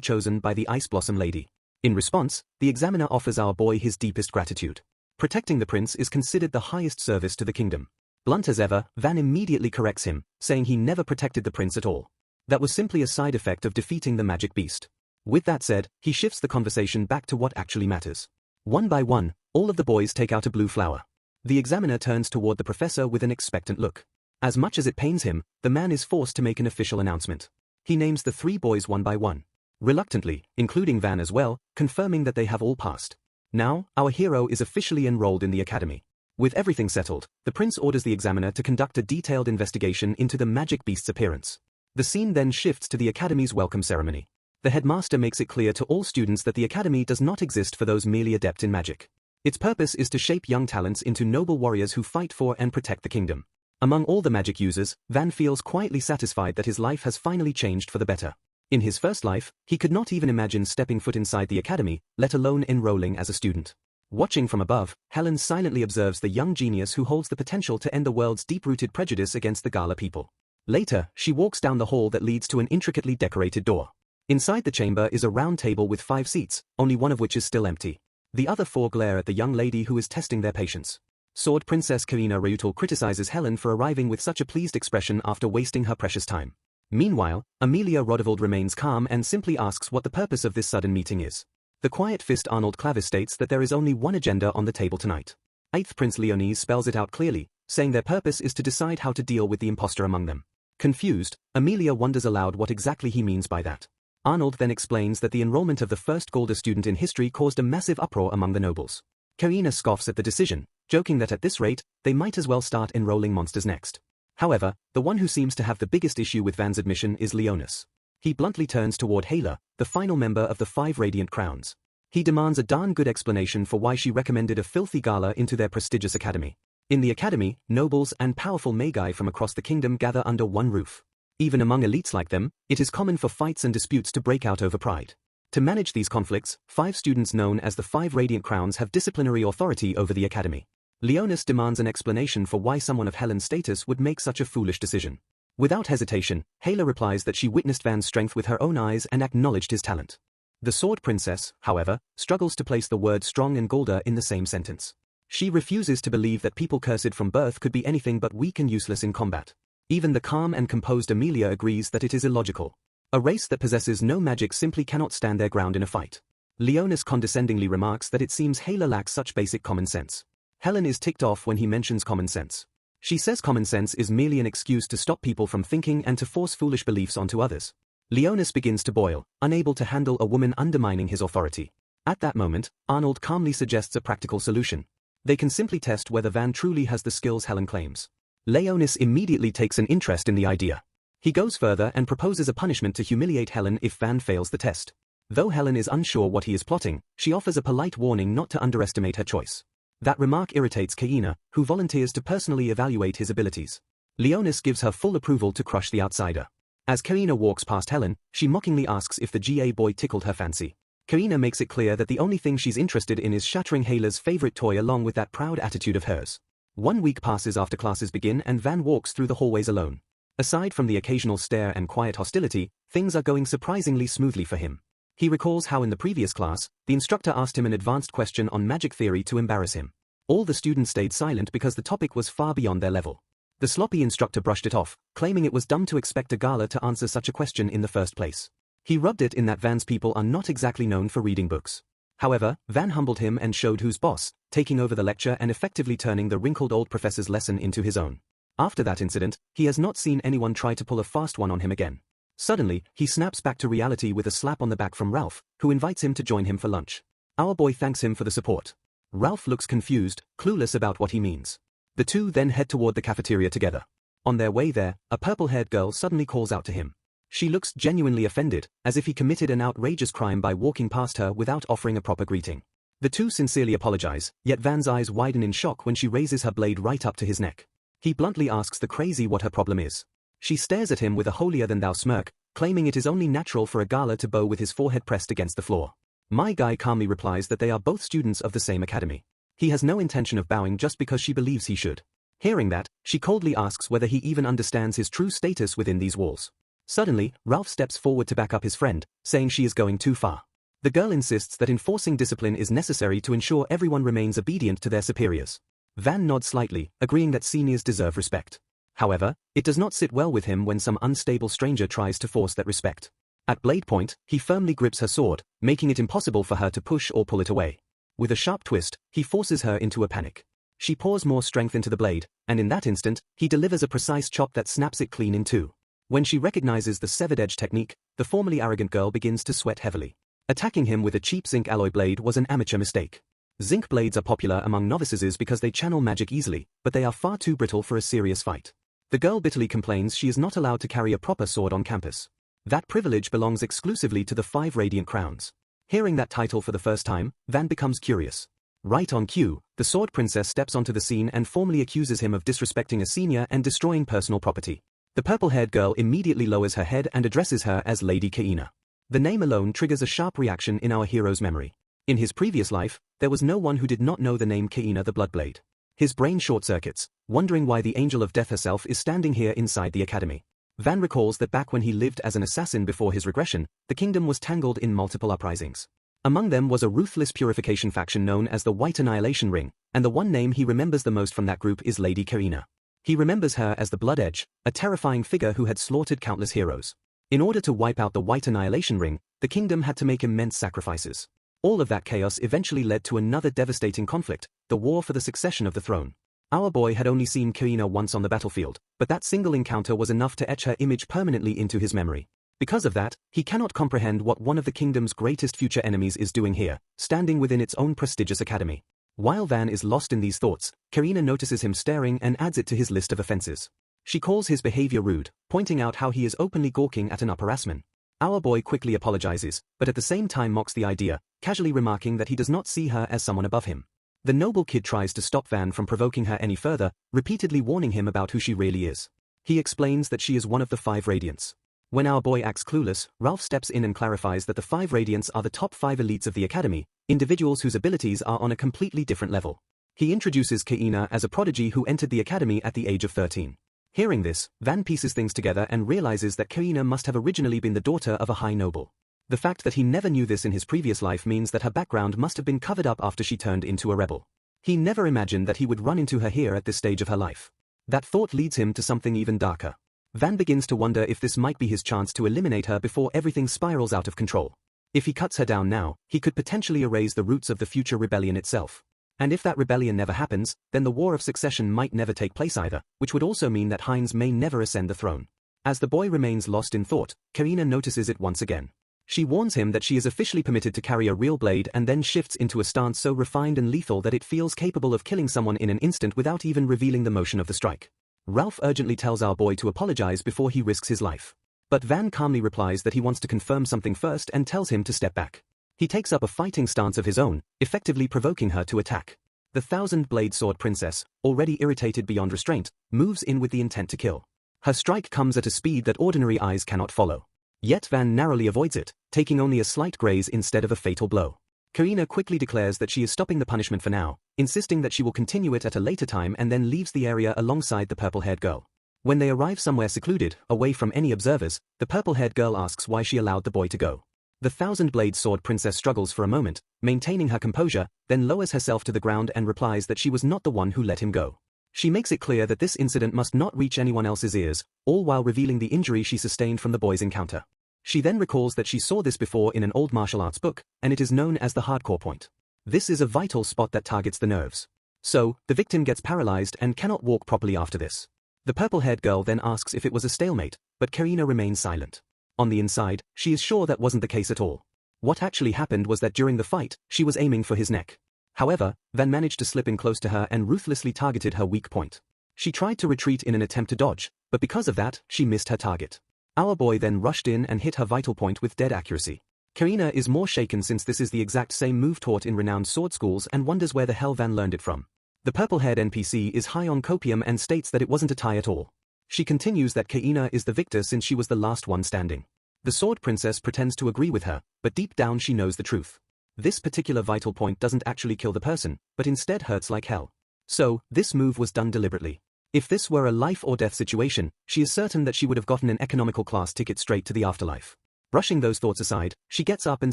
[SPEAKER 1] chosen by the Ice Blossom Lady. In response, the examiner offers our boy his deepest gratitude. Protecting the prince is considered the highest service to the kingdom. Blunt as ever, Van immediately corrects him, saying he never protected the prince at all. That was simply a side effect of defeating the magic beast. With that said, he shifts the conversation back to what actually matters. One by one, all of the boys take out a blue flower. The examiner turns toward the professor with an expectant look. As much as it pains him, the man is forced to make an official announcement. He names the 3 boys one by one. Reluctantly, including Van as well, confirming that they have all passed. Now, our hero is officially enrolled in the academy. With everything settled, the prince orders the examiner to conduct a detailed investigation into the magic beast's appearance. The scene then shifts to the academy's welcome ceremony. The headmaster makes it clear to all students that the academy does not exist for those merely adept in magic. Its purpose is to shape young talents into noble warriors who fight for and protect the kingdom. Among all the magic users, Van feels quietly satisfied that his life has finally changed for the better. In his first life, he could not even imagine stepping foot inside the academy, let alone enrolling as a student. Watching from above, Helen silently observes the young genius who holds the potential to end the world's deep-rooted prejudice against the Gala people. Later, she walks down the hall that leads to an intricately decorated door. Inside the chamber is a round table with 5 seats, only one of which is still empty. The other 4 glare at the young lady who is testing their patience. Sword Princess Karina Reutel criticizes Helen for arriving with such a pleased expression after wasting her precious time. Meanwhile, Amelia Rodevald remains calm and simply asks what the purpose of this sudden meeting is. The quiet fist Arnold Clavis states that there is only one agenda on the table tonight. 8th Prince Leonese spells it out clearly, saying their purpose is to decide how to deal with the imposter among them. Confused, Amelia wonders aloud what exactly he means by that. Arnold then explains that the enrollment of the first Golda student in history caused a massive uproar among the nobles. Karina scoffs at the decision, joking that at this rate, they might as well start enrolling monsters next. However, the one who seems to have the biggest issue with Van's admission is Leonis. He bluntly turns toward Hayla, the final member of the 5 Radiant Crowns. He demands a darn good explanation for why she recommended a filthy gala into their prestigious academy. In the academy, nobles and powerful magi from across the kingdom gather under one roof. Even among elites like them, it is common for fights and disputes to break out over pride. To manage these conflicts, 5 students known as the 5 Radiant Crowns have disciplinary authority over the academy. Leonis demands an explanation for why someone of Helen's status would make such a foolish decision. Without hesitation, Hala replies that she witnessed Van's strength with her own eyes and acknowledged his talent. The Sword Princess, however, struggles to place the word strong and golda in the same sentence. She refuses to believe that people cursed from birth could be anything but weak and useless in combat. Even the calm and composed Amelia agrees that it is illogical. A race that possesses no magic simply cannot stand their ground in a fight. Leonis condescendingly remarks that it seems Hala lacks such basic common sense. Helen is ticked off when he mentions common sense. She says common sense is merely an excuse to stop people from thinking and to force foolish beliefs onto others. Leonis begins to boil, unable to handle a woman undermining his authority. At that moment, Arnold calmly suggests a practical solution. They can simply test whether Van truly has the skills Helen claims. Leonis immediately takes an interest in the idea. He goes further and proposes a punishment to humiliate Helen if Van fails the test. Though Helen is unsure what he is plotting, she offers a polite warning not to underestimate her choice. That remark irritates Kaina, who volunteers to personally evaluate his abilities. Leonis gives her full approval to crush the outsider. As Kaina walks past Helen, she mockingly asks if the GA boy tickled her fancy. Kaina makes it clear that the only thing she's interested in is shattering Hala's favorite toy along with that proud attitude of hers. 1 week passes after classes begin and Van walks through the hallways alone. Aside from the occasional stare and quiet hostility, things are going surprisingly smoothly for him. He recalls how in the previous class, the instructor asked him an advanced question on magic theory to embarrass him. All the students stayed silent because the topic was far beyond their level. The sloppy instructor brushed it off, claiming it was dumb to expect a gala to answer such a question in the first place. He rubbed it in that Van's people are not exactly known for reading books. However, Van humbled him and showed who's boss, taking over the lecture and effectively turning the wrinkled old professor's lesson into his own. After that incident, he has not seen anyone try to pull a fast one on him again. Suddenly, he snaps back to reality with a slap on the back from Ralph, who invites him to join him for lunch. Our boy thanks him for the support. Ralph looks confused, clueless about what he means. The two then head toward the cafeteria together. On their way there, a purple-haired girl suddenly calls out to him. She looks genuinely offended, as if he committed an outrageous crime by walking past her without offering a proper greeting. The two sincerely apologize, yet Van's eyes widen in shock when she raises her blade right up to his neck. He bluntly asks the crazy what her problem is. She stares at him with a holier-than-thou smirk, claiming it is only natural for a gala to bow with his forehead pressed against the floor. My guy calmly replies that they are both students of the same academy. He has no intention of bowing just because she believes he should. Hearing that, she coldly asks whether he even understands his true status within these walls. Suddenly, Ralph steps forward to back up his friend, saying she is going too far. The girl insists that enforcing discipline is necessary to ensure everyone remains obedient to their superiors. Van nods slightly, agreeing that seniors deserve respect. However, it does not sit well with him when some unstable stranger tries to force that respect. At blade point, he firmly grips her sword, making it impossible for her to push or pull it away. With a sharp twist, he forces her into a panic. She pours more strength into the blade, and in that instant, he delivers a precise chop that snaps it clean in two. When she recognizes the severed edge technique, the formerly arrogant girl begins to sweat heavily. Attacking him with a cheap zinc alloy blade was an amateur mistake. Zinc blades are popular among novices because they channel magic easily, but they are far too brittle for a serious fight. The girl bitterly complains she is not allowed to carry a proper sword on campus. That privilege belongs exclusively to the 5 Radiant Crowns. Hearing that title for the first time, Van becomes curious. Right on cue, the Sword Princess steps onto the scene and formally accuses him of disrespecting a senior and destroying personal property. The purple-haired girl immediately lowers her head and addresses her as Lady Kaina. The name alone triggers a sharp reaction in our hero's memory. In his previous life, there was no one who did not know the name Kaina the Bloodblade. His brain short-circuits, wondering why the Angel of Death herself is standing here inside the academy. Van recalls that back when he lived as an assassin before his regression, the kingdom was tangled in multiple uprisings. Among them was a ruthless purification faction known as the White Annihilation Ring, and the one name he remembers the most from that group is Lady Kaina. He remembers her as the Blood Edge, a terrifying figure who had slaughtered countless heroes. In order to wipe out the White Annihilation Ring, the kingdom had to make immense sacrifices. All of that chaos eventually led to another devastating conflict, the war for the succession of the throne. Our boy had only seen Kaina once on the battlefield, but that single encounter was enough to etch her image permanently into his memory. Because of that, he cannot comprehend what one of the kingdom's greatest future enemies is doing here, standing within its own prestigious academy. While Van is lost in these thoughts, Kaina notices him staring and adds it to his list of offenses. She calls his behavior rude, pointing out how he is openly gawking at an upperclassman. Our boy quickly apologizes, but at the same time mocks the idea, casually remarking that he does not see her as someone above him. The noble kid tries to stop Van from provoking her any further, repeatedly warning him about who she really is. He explains that she is one of the 5 Radiants. When our boy acts clueless, Ralph steps in and clarifies that the 5 Radiants are the top 5 elites of the academy, individuals whose abilities are on a completely different level. He introduces Kaina as a prodigy who entered the academy at the age of 13. Hearing this, Van pieces things together and realizes that Kaina must have originally been the daughter of a high noble. The fact that he never knew this in his previous life means that her background must have been covered up after she turned into a rebel. He never imagined that he would run into her here at this stage of her life. That thought leads him to something even darker. Van begins to wonder if this might be his chance to eliminate her before everything spirals out of control. If he cuts her down now, he could potentially erase the roots of the future rebellion itself. And if that rebellion never happens, then the War of Succession might never take place either, which would also mean that Heinz may never ascend the throne. As the boy remains lost in thought, Kaina notices it once again. She warns him that she is officially permitted to carry a real blade and then shifts into a stance so refined and lethal that it feels capable of killing someone in an instant without even revealing the motion of the strike. Ralph urgently tells our boy to apologize before he risks his life. But Van calmly replies that he wants to confirm something first and tells him to step back. He takes up a fighting stance of his own, effectively provoking her to attack. The Thousand-Blade Sword Princess, already irritated beyond restraint, moves in with the intent to kill. Her strike comes at a speed that ordinary eyes cannot follow. Yet Van narrowly avoids it, taking only a slight graze instead of a fatal blow. Kaina quickly declares that she is stopping the punishment for now, insisting that she will continue it at a later time and then leaves the area alongside the purple-haired girl. When they arrive somewhere secluded, away from any observers, the purple-haired girl asks why she allowed the boy to go. The Thousand-Blade Sword Princess struggles for a moment, maintaining her composure, then lowers herself to the ground and replies that she was not the one who let him go. She makes it clear that this incident must not reach anyone else's ears, all while revealing the injury she sustained from the boy's encounter. She then recalls that she saw this before in an old martial arts book, and it is known as the hardcore point. This is a vital spot that targets the nerves. So, the victim gets paralyzed and cannot walk properly after this. The purple-haired girl then asks if it was a stalemate, but Kaina remains silent. On the inside, she is sure that wasn't the case at all. What actually happened was that during the fight, she was aiming for his neck. However, Van managed to slip in close to her and ruthlessly targeted her weak point. She tried to retreat in an attempt to dodge, but because of that, she missed her target. Our boy then rushed in and hit her vital point with dead accuracy. Kaina is more shaken since this is the exact same move taught in renowned sword schools and wonders where the hell Van learned it from. The purple-haired NPC is high on copium and states that it wasn't a tie at all. She continues that Kaina is the victor since she was the last one standing. The Sword Princess pretends to agree with her, but deep down she knows the truth. This particular vital point doesn't actually kill the person, but instead hurts like hell. So, this move was done deliberately. If this were a life or death situation, she is certain that she would have gotten an economical class ticket straight to the afterlife. Brushing those thoughts aside, she gets up and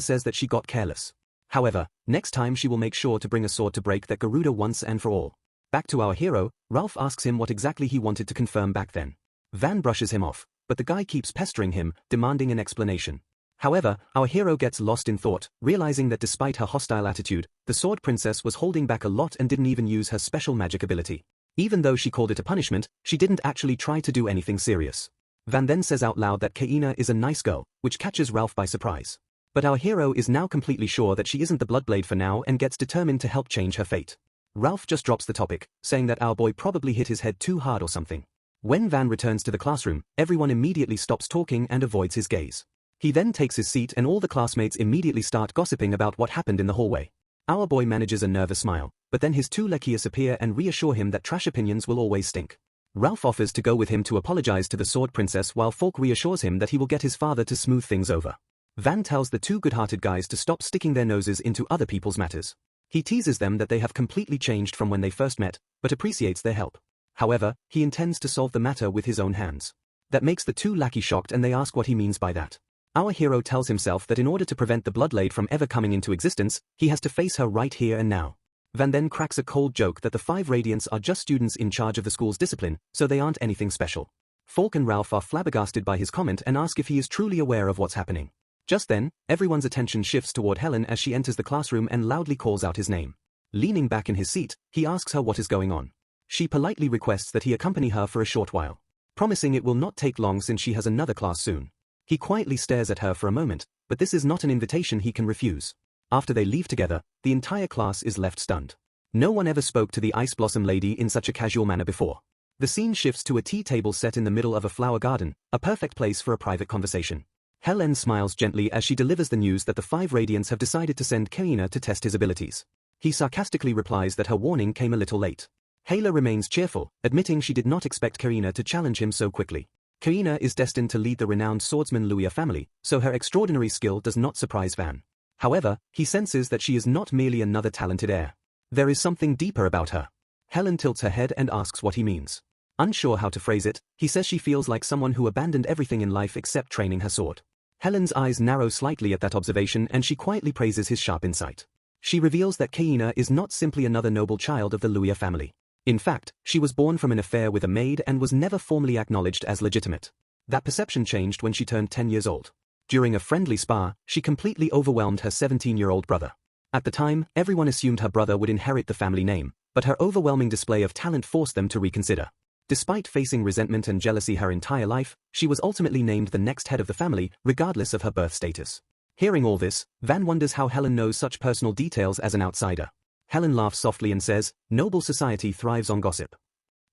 [SPEAKER 1] says that she got careless. However, next time she will make sure to bring a sword to break that Garuda once and for all. Back to our hero, Ralph asks him what exactly he wanted to confirm back then. Van brushes him off, but the guy keeps pestering him, demanding an explanation. However, our hero gets lost in thought, realizing that despite her hostile attitude, the Sword Princess was holding back a lot and didn't even use her special magic ability. Even though she called it a punishment, she didn't actually try to do anything serious. Van then says out loud that Kaina is a nice girl, which catches Ralph by surprise. But our hero is now completely sure that she isn't the Bloodblade for now and gets determined to help change her fate. Ralph just drops the topic, saying that our boy probably hit his head too hard or something. When Van returns to the classroom, everyone immediately stops talking and avoids his gaze. He then takes his seat and all the classmates immediately start gossiping about what happened in the hallway. Our boy manages a nervous smile, but then his two lackeys appear and reassure him that trash opinions will always stink. Ralph offers to go with him to apologize to the Sword Princess while Falk reassures him that he will get his father to smooth things over. Van tells the two good-hearted guys to stop sticking their noses into other people's matters. He teases them that they have completely changed from when they first met, but appreciates their help. However, he intends to solve the matter with his own hands. That makes the two lackeys shocked and they ask what he means by that. Our hero tells himself that in order to prevent the Bloodblade from ever coming into existence, he has to face her right here and now. Van then cracks a cold joke that the 5 Radiants are just students in charge of the school's discipline, so they aren't anything special. Falk and Ralph are flabbergasted by his comment and ask if he is truly aware of what's happening. Just then, everyone's attention shifts toward Helen as she enters the classroom and loudly calls out his name. Leaning back in his seat, he asks her what is going on. She politely requests that he accompany her for a short while, promising it will not take long since she has another class soon. He quietly stares at her for a moment, but this is not an invitation he can refuse. After they leave together, the entire class is left stunned. No one ever spoke to the Ice Blossom Lady in such a casual manner before. The scene shifts to a tea table set in the middle of a flower garden, a perfect place for a private conversation. Helen smiles gently as she delivers the news that the 5 Radiants have decided to send Kaina to test his abilities. He sarcastically replies that her warning came a little late. Hayla remains cheerful, admitting she did not expect Kaina to challenge him so quickly. Kaina is destined to lead the renowned swordsman Luya family, so her extraordinary skill does not surprise Van. However, he senses that she is not merely another talented heir. There is something deeper about her. Helen tilts her head and asks what he means. Unsure how to phrase it, he says she feels like someone who abandoned everything in life except training her sword. Helen's eyes narrow slightly at that observation and she quietly praises his sharp insight. She reveals that Kaina is not simply another noble child of the Luya family. In fact, she was born from an affair with a maid and was never formally acknowledged as legitimate. That perception changed when she turned 10 years old. During a friendly spar, she completely overwhelmed her 17-year-old brother. At the time, everyone assumed her brother would inherit the family name, but her overwhelming display of talent forced them to reconsider. Despite facing resentment and jealousy her entire life, she was ultimately named the next head of the family, regardless of her birth status. Hearing all this, Van wonders how Helen knows such personal details as an outsider. Helen laughs softly and says, "Noble society thrives on gossip."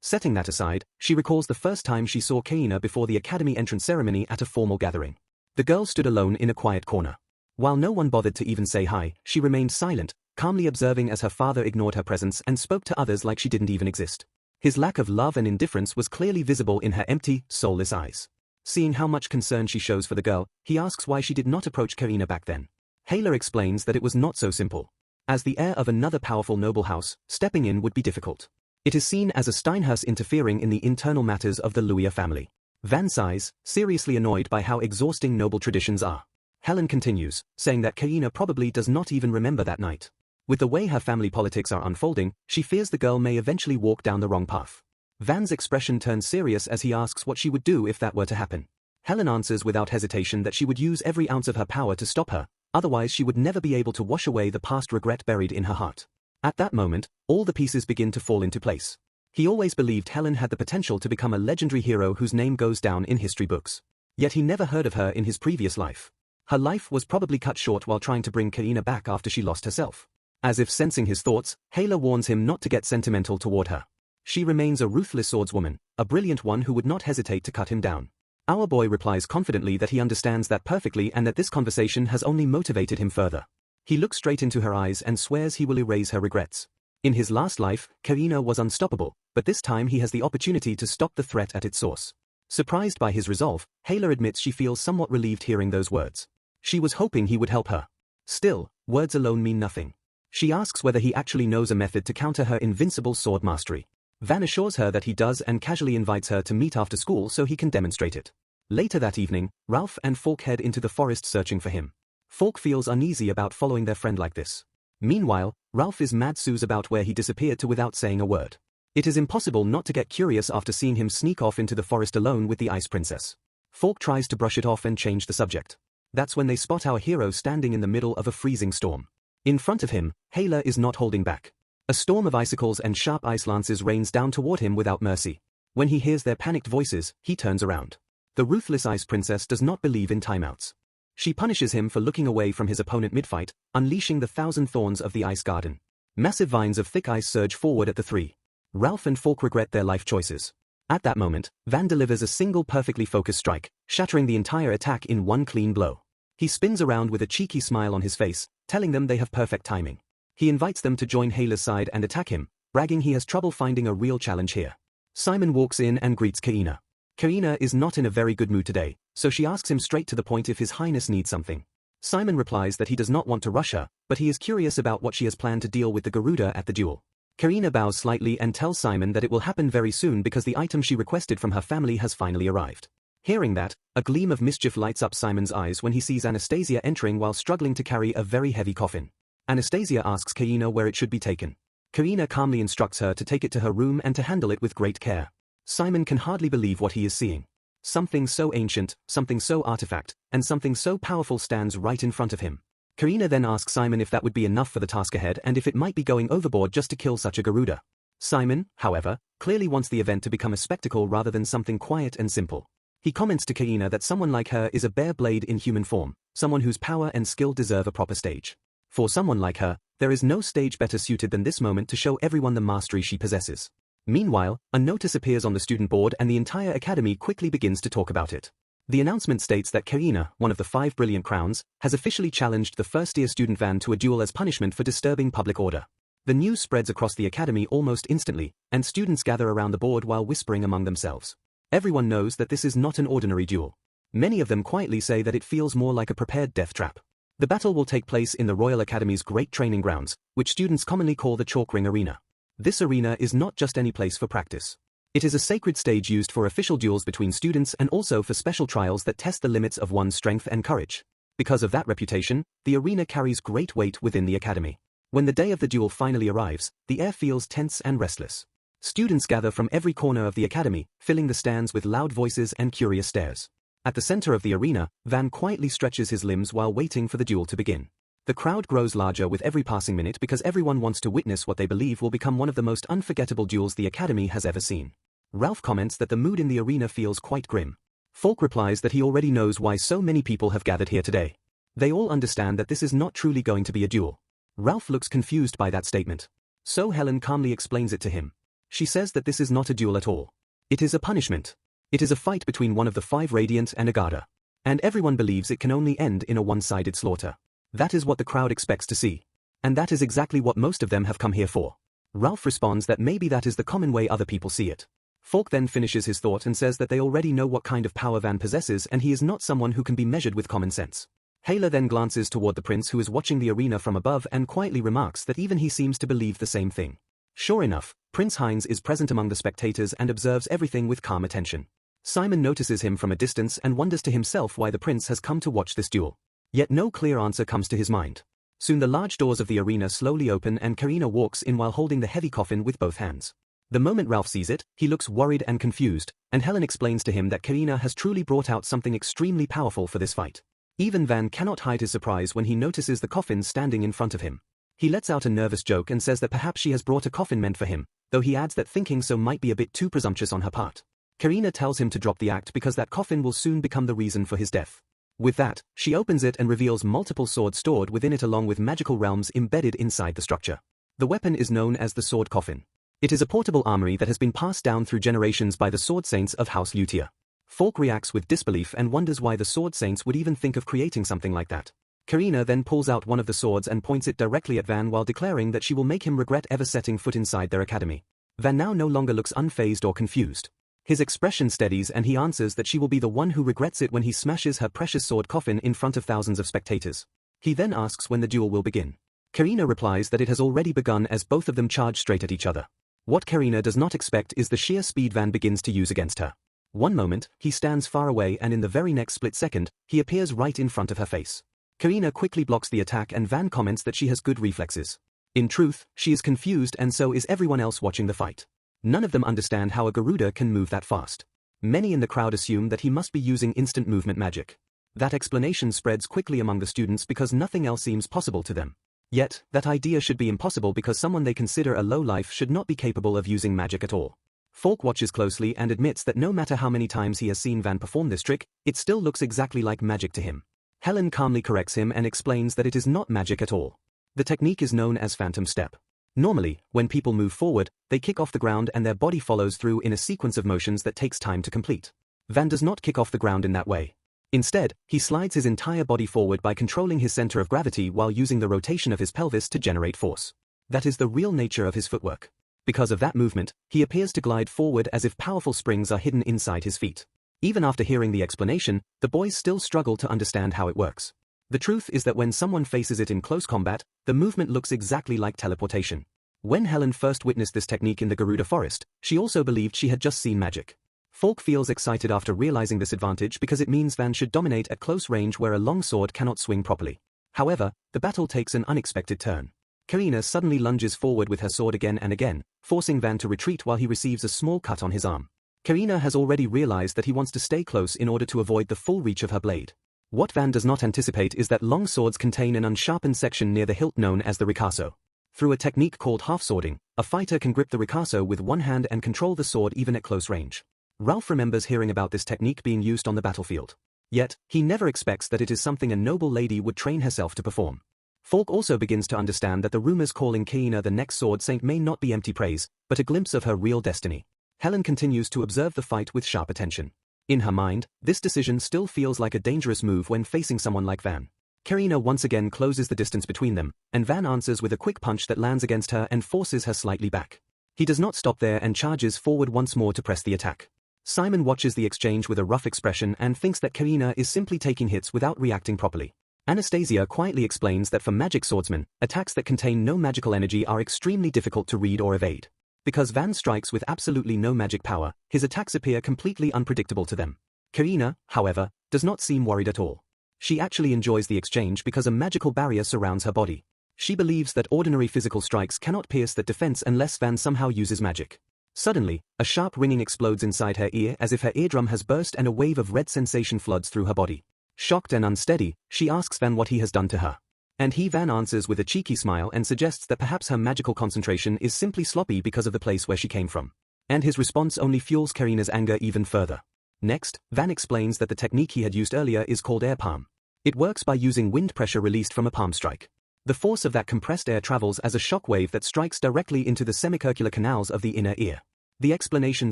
[SPEAKER 1] Setting that aside, she recalls the first time she saw Kaina before the academy entrance ceremony at a formal gathering. The girl stood alone in a quiet corner. While no one bothered to even say hi, she remained silent, calmly observing as her father ignored her presence and spoke to others like she didn't even exist. His lack of love and indifference was clearly visible in her empty, soulless eyes. Seeing how much concern she shows for the girl, he asks why she did not approach Kaina back then. Hayla explains that it was not so simple. As the heir of another powerful noble house, stepping in would be difficult. It is seen as a Steinhaus interfering in the internal matters of the Luya family. Van sighs, seriously annoyed by how exhausting noble traditions are. Helen continues, saying that Kaina probably does not even remember that night. With the way her family politics are unfolding, she fears the girl may eventually walk down the wrong path. Van's expression turns serious as he asks what she would do if that were to happen. Helen answers without hesitation that she would use every ounce of her power to stop her, otherwise she would never be able to wash away the past regret buried in her heart. At that moment, all the pieces begin to fall into place. He always believed Helen had the potential to become a legendary hero whose name goes down in history books. Yet he never heard of her in his previous life. Her life was probably cut short while trying to bring Kaina back after she lost herself. As if sensing his thoughts, Hayla warns him not to get sentimental toward her. She remains a ruthless swordswoman, a brilliant one who would not hesitate to cut him down. Our boy replies confidently that he understands that perfectly and that this conversation has only motivated him further. He looks straight into her eyes and swears he will erase her regrets. In his last life, Kaina was unstoppable, but this time he has the opportunity to stop the threat at its source. Surprised by his resolve, Hayla admits she feels somewhat relieved hearing those words. She was hoping he would help her. Still, words alone mean nothing. She asks whether he actually knows a method to counter her invincible sword mastery. Van assures her that he does and casually invites her to meet after school so he can demonstrate it. Later that evening, Ralph and Falk head into the forest searching for him. Falk feels uneasy about following their friend like this. Meanwhile, Ralph is mad-suz about where he disappeared to without saying a word. It is impossible not to get curious after seeing him sneak off into the forest alone with the Ice Princess. Falk tries to brush it off and change the subject. That's when they spot our hero standing in the middle of a freezing storm. In front of him, Hayla is not holding back. A storm of icicles and sharp ice lances rains down toward him without mercy. When he hears their panicked voices, he turns around. The ruthless Ice Princess does not believe in timeouts. She punishes him for looking away from his opponent mid-fight, unleashing the thousand thorns of the ice garden. Massive vines of thick ice surge forward at the three. Ralph and Falk regret their life choices. At that moment, Van delivers a single perfectly focused strike, shattering the entire attack in one clean blow. He spins around with a cheeky smile on his face, telling them they have perfect timing. He invites them to join Hayla's side and attack him, bragging he has trouble finding a real challenge here. Simon walks in and greets Kaina. Kaina is not in a very good mood today, so she asks him straight to the point if His Highness needs something. Simon replies that he does not want to rush her, but he is curious about what she has planned to deal with the Garuda at the duel. Kaina bows slightly and tells Simon that it will happen very soon because the item she requested from her family has finally arrived. Hearing that, a gleam of mischief lights up Simon's eyes when he sees Anastasia entering while struggling to carry a very heavy coffin. Anastasia asks Kaina where it should be taken. Kaina calmly instructs her to take it to her room and to handle it with great care. Simon can hardly believe what he is seeing. Something so ancient, something so artifact, and something so powerful stands right in front of him. Kaina then asks Simon if that would be enough for the task ahead and if it might be going overboard just to kill such a Garuda. Simon, however, clearly wants the event to become a spectacle rather than something quiet and simple. He comments to Kaina that someone like her is a bare blade in human form, someone whose power and skill deserve a proper stage. For someone like her, there is no stage better suited than this moment to show everyone the mastery she possesses. Meanwhile, a notice appears on the student board and the entire academy quickly begins to talk about it. The announcement states that Kaina, one of the 5 brilliant crowns, has officially challenged the first-year student Van to a duel as punishment for disturbing public order. The news spreads across the academy almost instantly, and students gather around the board while whispering among themselves. Everyone knows that this is not an ordinary duel. Many of them quietly say that it feels more like a prepared death trap. The battle will take place in the Royal Academy's great training grounds, which students commonly call the Chalk Ring Arena. This arena is not just any place for practice. It is a sacred stage used for official duels between students and also for special trials that test the limits of one's strength and courage. Because of that reputation, the arena carries great weight within the academy. When the day of the duel finally arrives, the air feels tense and restless. Students gather from every corner of the academy, filling the stands with loud voices and curious stares. At the center of the arena, Van quietly stretches his limbs while waiting for the duel to begin. The crowd grows larger with every passing minute because everyone wants to witness what they believe will become one of the most unforgettable duels the academy has ever seen. Ralph comments that the mood in the arena feels quite grim. Falk replies that he already knows why so many people have gathered here today. They all understand that this is not truly going to be a duel. Ralph looks confused by that statement. So Helen calmly explains it to him. She says that this is not a duel at all. It is a punishment. It is a fight between one of the 5 Radiant and Agada. And everyone believes it can only end in a one-sided slaughter. That is what the crowd expects to see. And that is exactly what most of them have come here for. Ralph responds that maybe that is the common way other people see it. Falk then finishes his thought and says that they already know what kind of power Van possesses and he is not someone who can be measured with common sense. Hayla then glances toward the prince who is watching the arena from above and quietly remarks that even he seems to believe the same thing. Sure enough, Prince Heinz is present among the spectators and observes everything with calm attention. Simon notices him from a distance and wonders to himself why the prince has come to watch this duel. Yet no clear answer comes to his mind. Soon the large doors of the arena slowly open and Karina walks in while holding the heavy coffin with both hands. The moment Ralph sees it, he looks worried and confused, and Helen explains to him that Karina has truly brought out something extremely powerful for this fight. Even Van cannot hide his surprise when he notices the coffin standing in front of him. He lets out a nervous joke and says that perhaps she has brought a coffin meant for him, though he adds that thinking so might be a bit too presumptuous on her part. Karina tells him to drop the act because that coffin will soon become the reason for his death. With that, she opens it and reveals multiple swords stored within it along with magical realms embedded inside the structure. The weapon is known as the Sword Coffin. It is a portable armory that has been passed down through generations by the Sword Saints of House Lutia. Falk reacts with disbelief and wonders why the Sword Saints would even think of creating something like that. Karina then pulls out one of the swords and points it directly at Van while declaring that she will make him regret ever setting foot inside their academy. Van now no longer looks unfazed or confused. His expression steadies and he answers that she will be the one who regrets it when he smashes her precious sword coffin in front of thousands of spectators. He then asks when the duel will begin. Karina replies that it has already begun as both of them charge straight at each other. What Karina does not expect is the sheer speed Van begins to use against her. One moment, he stands far away and in the very next split second, he appears right in front of her face. Karina quickly blocks the attack and Van comments that she has good reflexes. In truth, she is confused and so is everyone else watching the fight. None of them understand how a Garuda can move that fast. Many in the crowd assume that he must be using instant movement magic. That explanation spreads quickly among the students because nothing else seems possible to them. Yet, that idea should be impossible because someone they consider a low-life should not be capable of using magic at all. Falk watches closely and admits that no matter how many times he has seen Van perform this trick, it still looks exactly like magic to him. Helen calmly corrects him and explains that it is not magic at all. The technique is known as phantom step. Normally, when people move forward, they kick off the ground and their body follows through in a sequence of motions that takes time to complete. Van does not kick off the ground in that way. Instead, he slides his entire body forward by controlling his center of gravity while using the rotation of his pelvis to generate force. That is the real nature of his footwork. Because of that movement, he appears to glide forward as if powerful springs are hidden inside his feet. Even after hearing the explanation, the boys still struggle to understand how it works. The truth is that when someone faces it in close combat, the movement looks exactly like teleportation. When Helen first witnessed this technique in the Garuda forest, she also believed she had just seen magic. Falk feels excited after realizing this advantage because it means Van should dominate at close range where a long sword cannot swing properly. However, the battle takes an unexpected turn. Karina suddenly lunges forward with her sword again and again, forcing Van to retreat while he receives a small cut on his arm. Karina has already realized that he wants to stay close in order to avoid the full reach of her blade. What Van does not anticipate is that long swords contain an unsharpened section near the hilt known as the ricasso. Through a technique called half-swording, a fighter can grip the ricasso with one hand and control the sword even at close range. Ralph remembers hearing about this technique being used on the battlefield. Yet, he never expects that it is something a noble lady would train herself to perform. Falk also begins to understand that the rumors calling Karina the next sword saint may not be empty praise, but a glimpse of her real destiny. Helen continues to observe the fight with sharp attention. In her mind, this decision still feels like a dangerous move when facing someone like Van. Karina once again closes the distance between them, and Van answers with a quick punch that lands against her and forces her slightly back. He does not stop there and charges forward once more to press the attack. Simon watches the exchange with a rough expression and thinks that Karina is simply taking hits without reacting properly. Anastasia quietly explains that for magic swordsmen, attacks that contain no magical energy are extremely difficult to read or evade. Because Van strikes with absolutely no magic power, his attacks appear completely unpredictable to them. Karina, however, does not seem worried at all. She actually enjoys the exchange because a magical barrier surrounds her body. She believes that ordinary physical strikes cannot pierce that defense unless Van somehow uses magic. Suddenly, a sharp ringing explodes inside her ear as if her eardrum has burst and a wave of red sensation floods through her body. Shocked and unsteady, she asks Van what he has done to her. And Van answers with a cheeky smile and suggests that perhaps her magical concentration is simply sloppy because of the place where she came from. And his response only fuels Karina's anger even further. Next, Van explains that the technique he had used earlier is called air palm. It works by using wind pressure released from a palm strike. The force of that compressed air travels as a shock wave that strikes directly into the semicircular canals of the inner ear. The explanation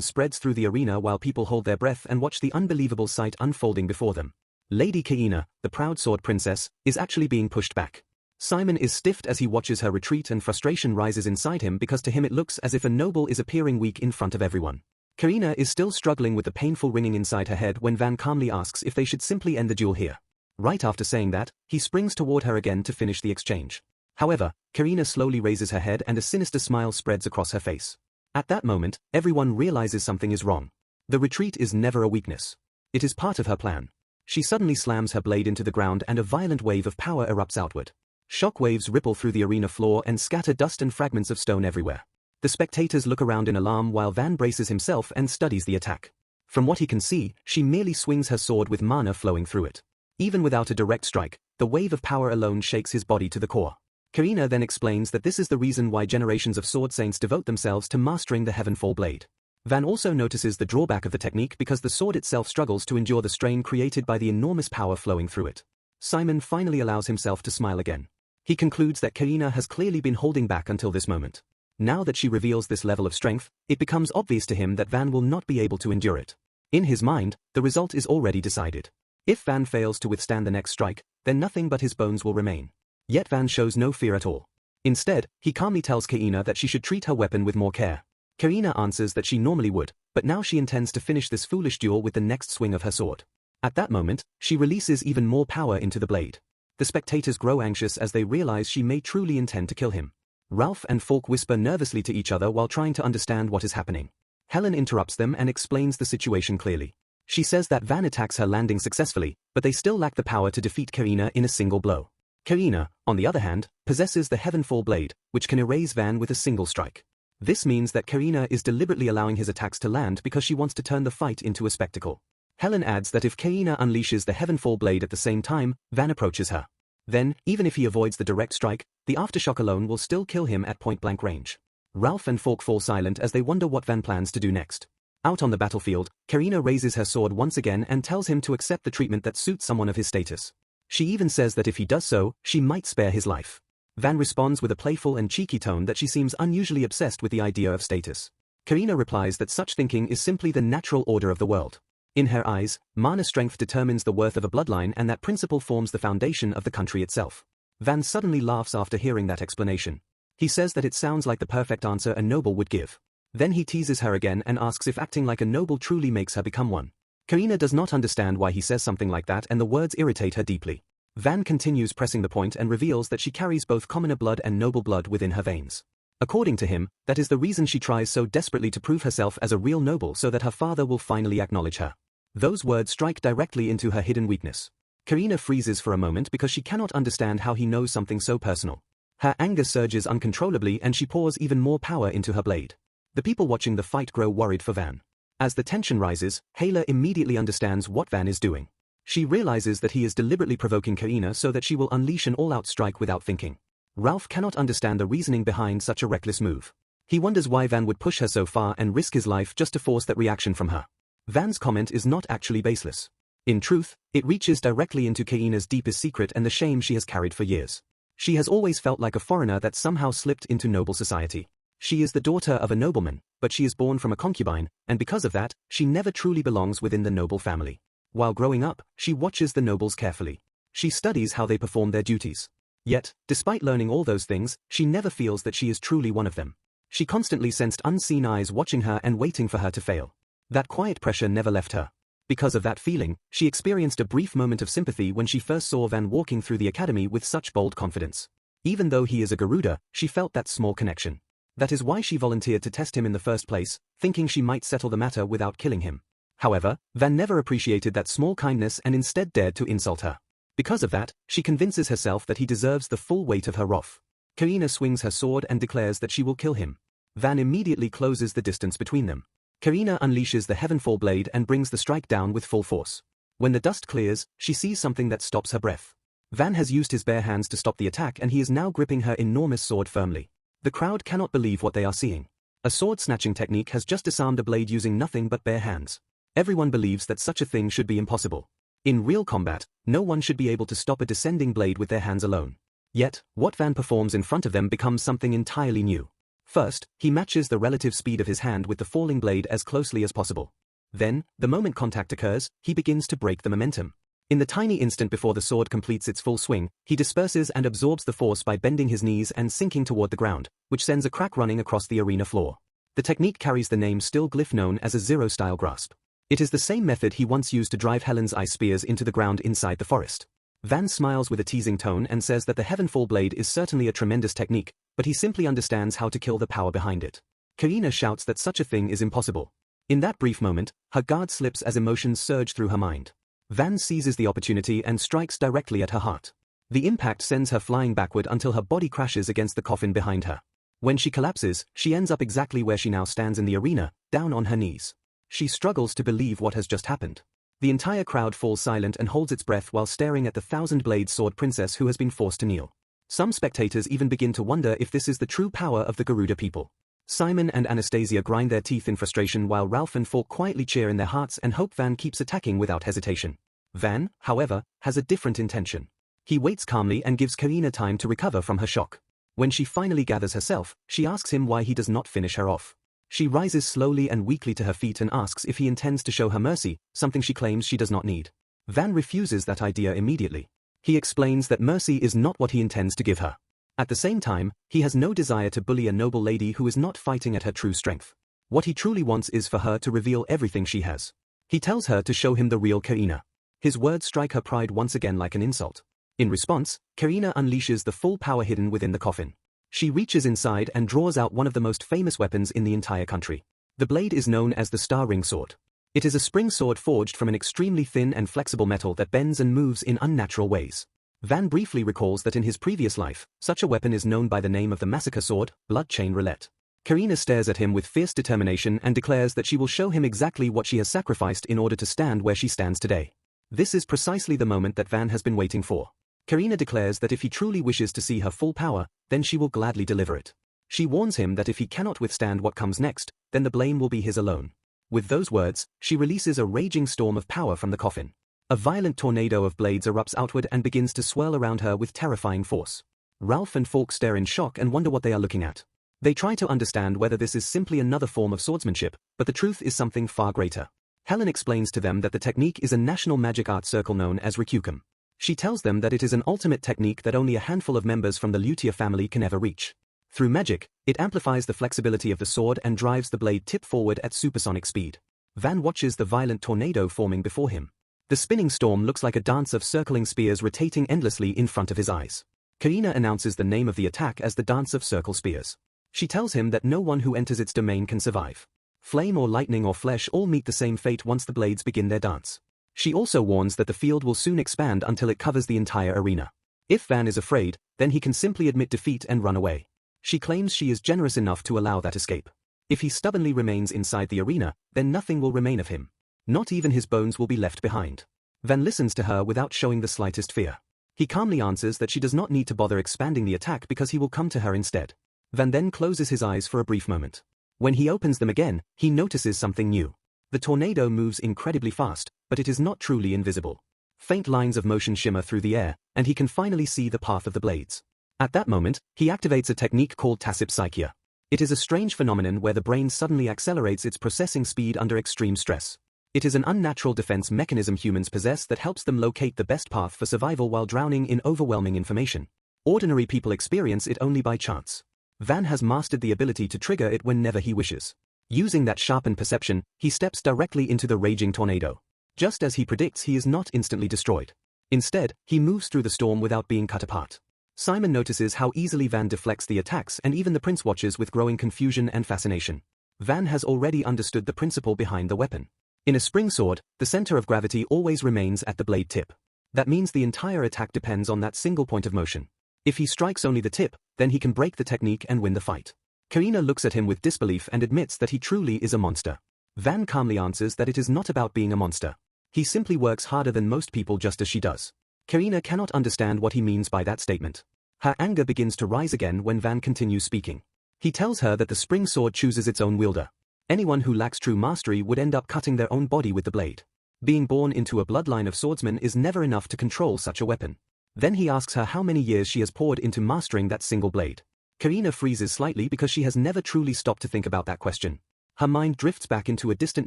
[SPEAKER 1] spreads through the arena while people hold their breath and watch the unbelievable sight unfolding before them. Lady Karina, the proud sword princess, is actually being pushed back. Simon is stiffed as he watches her retreat and frustration rises inside him because to him it looks as if a noble is appearing weak in front of everyone. Karina is still struggling with the painful ringing inside her head when Van calmly asks if they should simply end the duel here. Right after saying that, he springs toward her again to finish the exchange. However, Karina slowly raises her head and a sinister smile spreads across her face. At that moment, everyone realizes something is wrong. The retreat is never a weakness. It is part of her plan. She suddenly slams her blade into the ground and a violent wave of power erupts outward. Shock waves ripple through the arena floor and scatter dust and fragments of stone everywhere. The spectators look around in alarm while Van braces himself and studies the attack. From what he can see, she merely swings her sword with mana flowing through it. Even without a direct strike, the wave of power alone shakes his body to the core. Karina then explains that this is the reason why generations of sword saints devote themselves to mastering the Heavenfall blade. Van also notices the drawback of the technique because the sword itself struggles to endure the strain created by the enormous power flowing through it. Simon finally allows himself to smile again. He concludes that Karina has clearly been holding back until this moment. Now that she reveals this level of strength, it becomes obvious to him that Van will not be able to endure it. In his mind, the result is already decided. If Van fails to withstand the next strike, then nothing but his bones will remain. Yet Van shows no fear at all. Instead, he calmly tells Karina that she should treat her weapon with more care. Karina answers that she normally would, but now she intends to finish this foolish duel with the next swing of her sword. At that moment, she releases even more power into the blade. The spectators grow anxious as they realize she may truly intend to kill him. Ralph and Falk whisper nervously to each other while trying to understand what is happening. Helen interrupts them and explains the situation clearly. She says that Van attacks her landing successfully, but they still lack the power to defeat Karina in a single blow. Karina, on the other hand, possesses the Heavenfall blade, which can erase Van with a single strike. This means that Karina is deliberately allowing his attacks to land because she wants to turn the fight into a spectacle. Helen adds that if Karina unleashes the Heavenfall blade at the same time, Van approaches her. Then, even if he avoids the direct strike, the aftershock alone will still kill him at point-blank range. Ralph and Falk fall silent as they wonder what Van plans to do next. Out on the battlefield, Karina raises her sword once again and tells him to accept the treatment that suits someone of his status. She even says that if he does so, she might spare his life. Van responds with a playful and cheeky tone that she seems unusually obsessed with the idea of status. Karina replies that such thinking is simply the natural order of the world. In her eyes, mana strength determines the worth of a bloodline and that principle forms the foundation of the country itself. Van suddenly laughs after hearing that explanation. He says that it sounds like the perfect answer a noble would give. Then he teases her again and asks if acting like a noble truly makes her become one. Karina does not understand why he says something like that and the words irritate her deeply. Van continues pressing the point and reveals that she carries both commoner blood and noble blood within her veins. According to him, that is the reason she tries so desperately to prove herself as a real noble so that her father will finally acknowledge her. Those words strike directly into her hidden weakness. Karina freezes for a moment because she cannot understand how he knows something so personal. Her anger surges uncontrollably and she pours even more power into her blade. The people watching the fight grow worried for Van. As the tension rises, Hayla immediately understands what Van is doing. She realizes that he is deliberately provoking Karina so that she will unleash an all-out strike without thinking. Ralph cannot understand the reasoning behind such a reckless move. He wonders why Van would push her so far and risk his life just to force that reaction from her. Van's comment is not actually baseless. In truth, it reaches directly into Karina's deepest secret and the shame she has carried for years. She has always felt like a foreigner that somehow slipped into noble society. She is the daughter of a nobleman, but she is born from a concubine, and because of that, she never truly belongs within the noble family. While growing up, she watches the nobles carefully. She studies how they perform their duties. Yet, despite learning all those things, she never feels that she is truly one of them. She constantly sensed unseen eyes watching her and waiting for her to fail. That quiet pressure never left her. Because of that feeling, she experienced a brief moment of sympathy when she first saw Van walking through the academy with such bold confidence. Even though he is a Garuda, she felt that small connection. That is why she volunteered to test him in the first place, thinking she might settle the matter without killing him. However, Van never appreciated that small kindness and instead dared to insult her. Because of that, she convinces herself that he deserves the full weight of her wrath. Karina swings her sword and declares that she will kill him. Van immediately closes the distance between them. Karina unleashes the Heavenfall blade and brings the strike down with full force. When the dust clears, she sees something that stops her breath. Van has used his bare hands to stop the attack and he is now gripping her enormous sword firmly. The crowd cannot believe what they are seeing. A sword-snatching technique has just disarmed a blade using nothing but bare hands. Everyone believes that such a thing should be impossible. In real combat, no one should be able to stop a descending blade with their hands alone. Yet, what Van performs in front of them becomes something entirely new. First, he matches the relative speed of his hand with the falling blade as closely as possible. Then, the moment contact occurs, he begins to break the momentum. In the tiny instant before the sword completes its full swing, he disperses and absorbs the force by bending his knees and sinking toward the ground, which sends a crack running across the arena floor. The technique carries the name still glyph known as a zero-style grasp. It is the same method he once used to drive Helen's ice spears into the ground inside the forest. Van smiles with a teasing tone and says that the Heavenfall blade is certainly a tremendous technique, but he simply understands how to kill the power behind it. Karina shouts that such a thing is impossible. In that brief moment, her guard slips as emotions surge through her mind. Van seizes the opportunity and strikes directly at her heart. The impact sends her flying backward until her body crashes against the coffin behind her. When she collapses, she ends up exactly where she now stands in the arena, down on her knees. She struggles to believe what has just happened. The entire crowd falls silent and holds its breath while staring at the thousand-blade sword princess who has been forced to kneel. Some spectators even begin to wonder if this is the true power of the Garuda people. Simon and Anastasia grind their teeth in frustration while Ralph and Falk quietly cheer in their hearts and hope Van keeps attacking without hesitation. Van, however, has a different intention. He waits calmly and gives Karina time to recover from her shock. When she finally gathers herself, she asks him why he does not finish her off. She rises slowly and weakly to her feet and asks if he intends to show her mercy, something she claims she does not need. Van refuses that idea immediately. He explains that mercy is not what he intends to give her. At the same time, he has no desire to bully a noble lady who is not fighting at her true strength. What he truly wants is for her to reveal everything she has. He tells her to show him the real Karina. His words strike her pride once again like an insult. In response, Karina unleashes the full power hidden within the coffin. She reaches inside and draws out one of the most famous weapons in the entire country. The blade is known as the Star Ring Sword. It is a spring sword forged from an extremely thin and flexible metal that bends and moves in unnatural ways. Van briefly recalls that in his previous life, such a weapon is known by the name of the Massacre Sword, Blood Chain Roulette. Karina stares at him with fierce determination and declares that she will show him exactly what she has sacrificed in order to stand where she stands today. This is precisely the moment that Van has been waiting for. Karina declares that if he truly wishes to see her full power, then she will gladly deliver it. She warns him that if he cannot withstand what comes next, then the blame will be his alone. With those words, she releases a raging storm of power from the coffin. A violent tornado of blades erupts outward and begins to swirl around her with terrifying force. Ralph and Falk stare in shock and wonder what they are looking at. They try to understand whether this is simply another form of swordsmanship, but the truth is something far greater. Helen explains to them that the technique is a national magic art circle known as Rikukum. She tells them that it is an ultimate technique that only a handful of members from the luthier family can ever reach. Through magic, it amplifies the flexibility of the sword and drives the blade tip forward at supersonic speed. Van watches the violent tornado forming before him. The spinning storm looks like a dance of circling spears rotating endlessly in front of his eyes. Karina announces the name of the attack as the Dance of Circle Spears. She tells him that no one who enters its domain can survive. Flame or lightning or flesh all meet the same fate once the blades begin their dance. She also warns that the field will soon expand until it covers the entire arena. If Van is afraid, then he can simply admit defeat and run away. She claims she is generous enough to allow that escape. If he stubbornly remains inside the arena, then nothing will remain of him. Not even his bones will be left behind. Van listens to her without showing the slightest fear. He calmly answers that she does not need to bother expanding the attack because he will come to her instead. Van then closes his eyes for a brief moment. When he opens them again, he notices something new. The tornado moves incredibly fast, but it is not truly invisible. Faint lines of motion shimmer through the air, and he can finally see the path of the blades. At that moment, he activates a technique called tacit psychia. It is a strange phenomenon where the brain suddenly accelerates its processing speed under extreme stress. It is an unnatural defense mechanism humans possess that helps them locate the best path for survival while drowning in overwhelming information. Ordinary people experience it only by chance. Van has mastered the ability to trigger it whenever he wishes. Using that sharpened perception, he steps directly into the raging tornado. Just as he predicts, he is not instantly destroyed. Instead, he moves through the storm without being cut apart. Simon notices how easily Van deflects the attacks, and even the prince watches with growing confusion and fascination. Van has already understood the principle behind the weapon. In a spring sword, the center of gravity always remains at the blade tip. That means the entire attack depends on that single point of motion. If he strikes only the tip, then he can break the technique and win the fight. Karina looks at him with disbelief and admits that he truly is a monster. Van calmly answers that it is not about being a monster. He simply works harder than most people, just as she does. Karina cannot understand what he means by that statement. Her anger begins to rise again when Van continues speaking. He tells her that the spring sword chooses its own wielder. Anyone who lacks true mastery would end up cutting their own body with the blade. Being born into a bloodline of swordsmen is never enough to control such a weapon. Then he asks her how many years she has poured into mastering that single blade. Karina freezes slightly because she has never truly stopped to think about that question. Her mind drifts back into a distant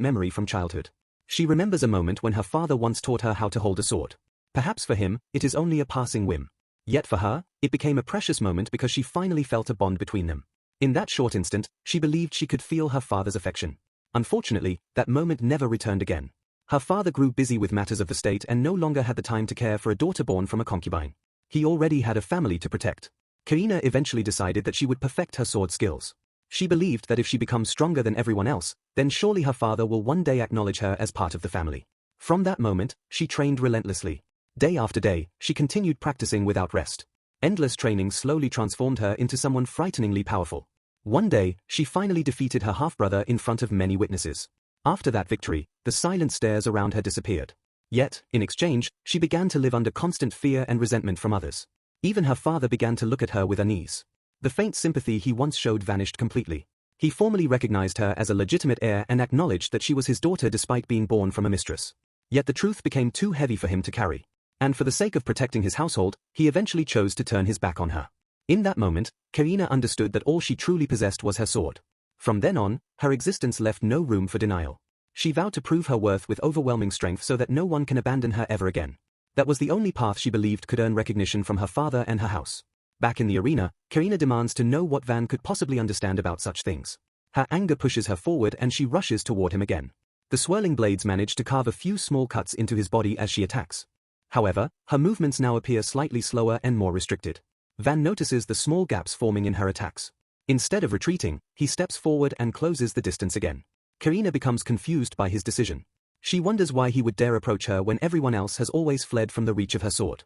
[SPEAKER 1] memory from childhood. She remembers a moment when her father once taught her how to hold a sword. Perhaps for him, it is only a passing whim. Yet for her, it became a precious moment because she finally felt a bond between them. In that short instant, she believed she could feel her father's affection. Unfortunately, that moment never returned again. Her father grew busy with matters of the state and no longer had the time to care for a daughter born from a concubine. He already had a family to protect. Karina eventually decided that she would perfect her sword skills. She believed that if she becomes stronger than everyone else, then surely her father will one day acknowledge her as part of the family. From that moment, she trained relentlessly. Day after day, she continued practicing without rest. Endless training slowly transformed her into someone frighteningly powerful. One day, she finally defeated her half-brother in front of many witnesses. After that victory, the silent stares around her disappeared. Yet, in exchange, she began to live under constant fear and resentment from others. Even her father began to look at her with unease. The faint sympathy he once showed vanished completely. He formally recognized her as a legitimate heir and acknowledged that she was his daughter despite being born from a mistress. Yet the truth became too heavy for him to carry. And for the sake of protecting his household, he eventually chose to turn his back on her. In that moment, Karina understood that all she truly possessed was her sword. From then on, her existence left no room for denial. She vowed to prove her worth with overwhelming strength so that no one can abandon her ever again. That was the only path she believed could earn recognition from her father and her house. Back in the arena, Karina demands to know what Van could possibly understand about such things. Her anger pushes her forward and she rushes toward him again. The swirling blades manage to carve a few small cuts into his body as she attacks. However, her movements now appear slightly slower and more restricted. Van notices the small gaps forming in her attacks. Instead of retreating, he steps forward and closes the distance again. Karina becomes confused by his decision. She wonders why he would dare approach her when everyone else has always fled from the reach of her sword.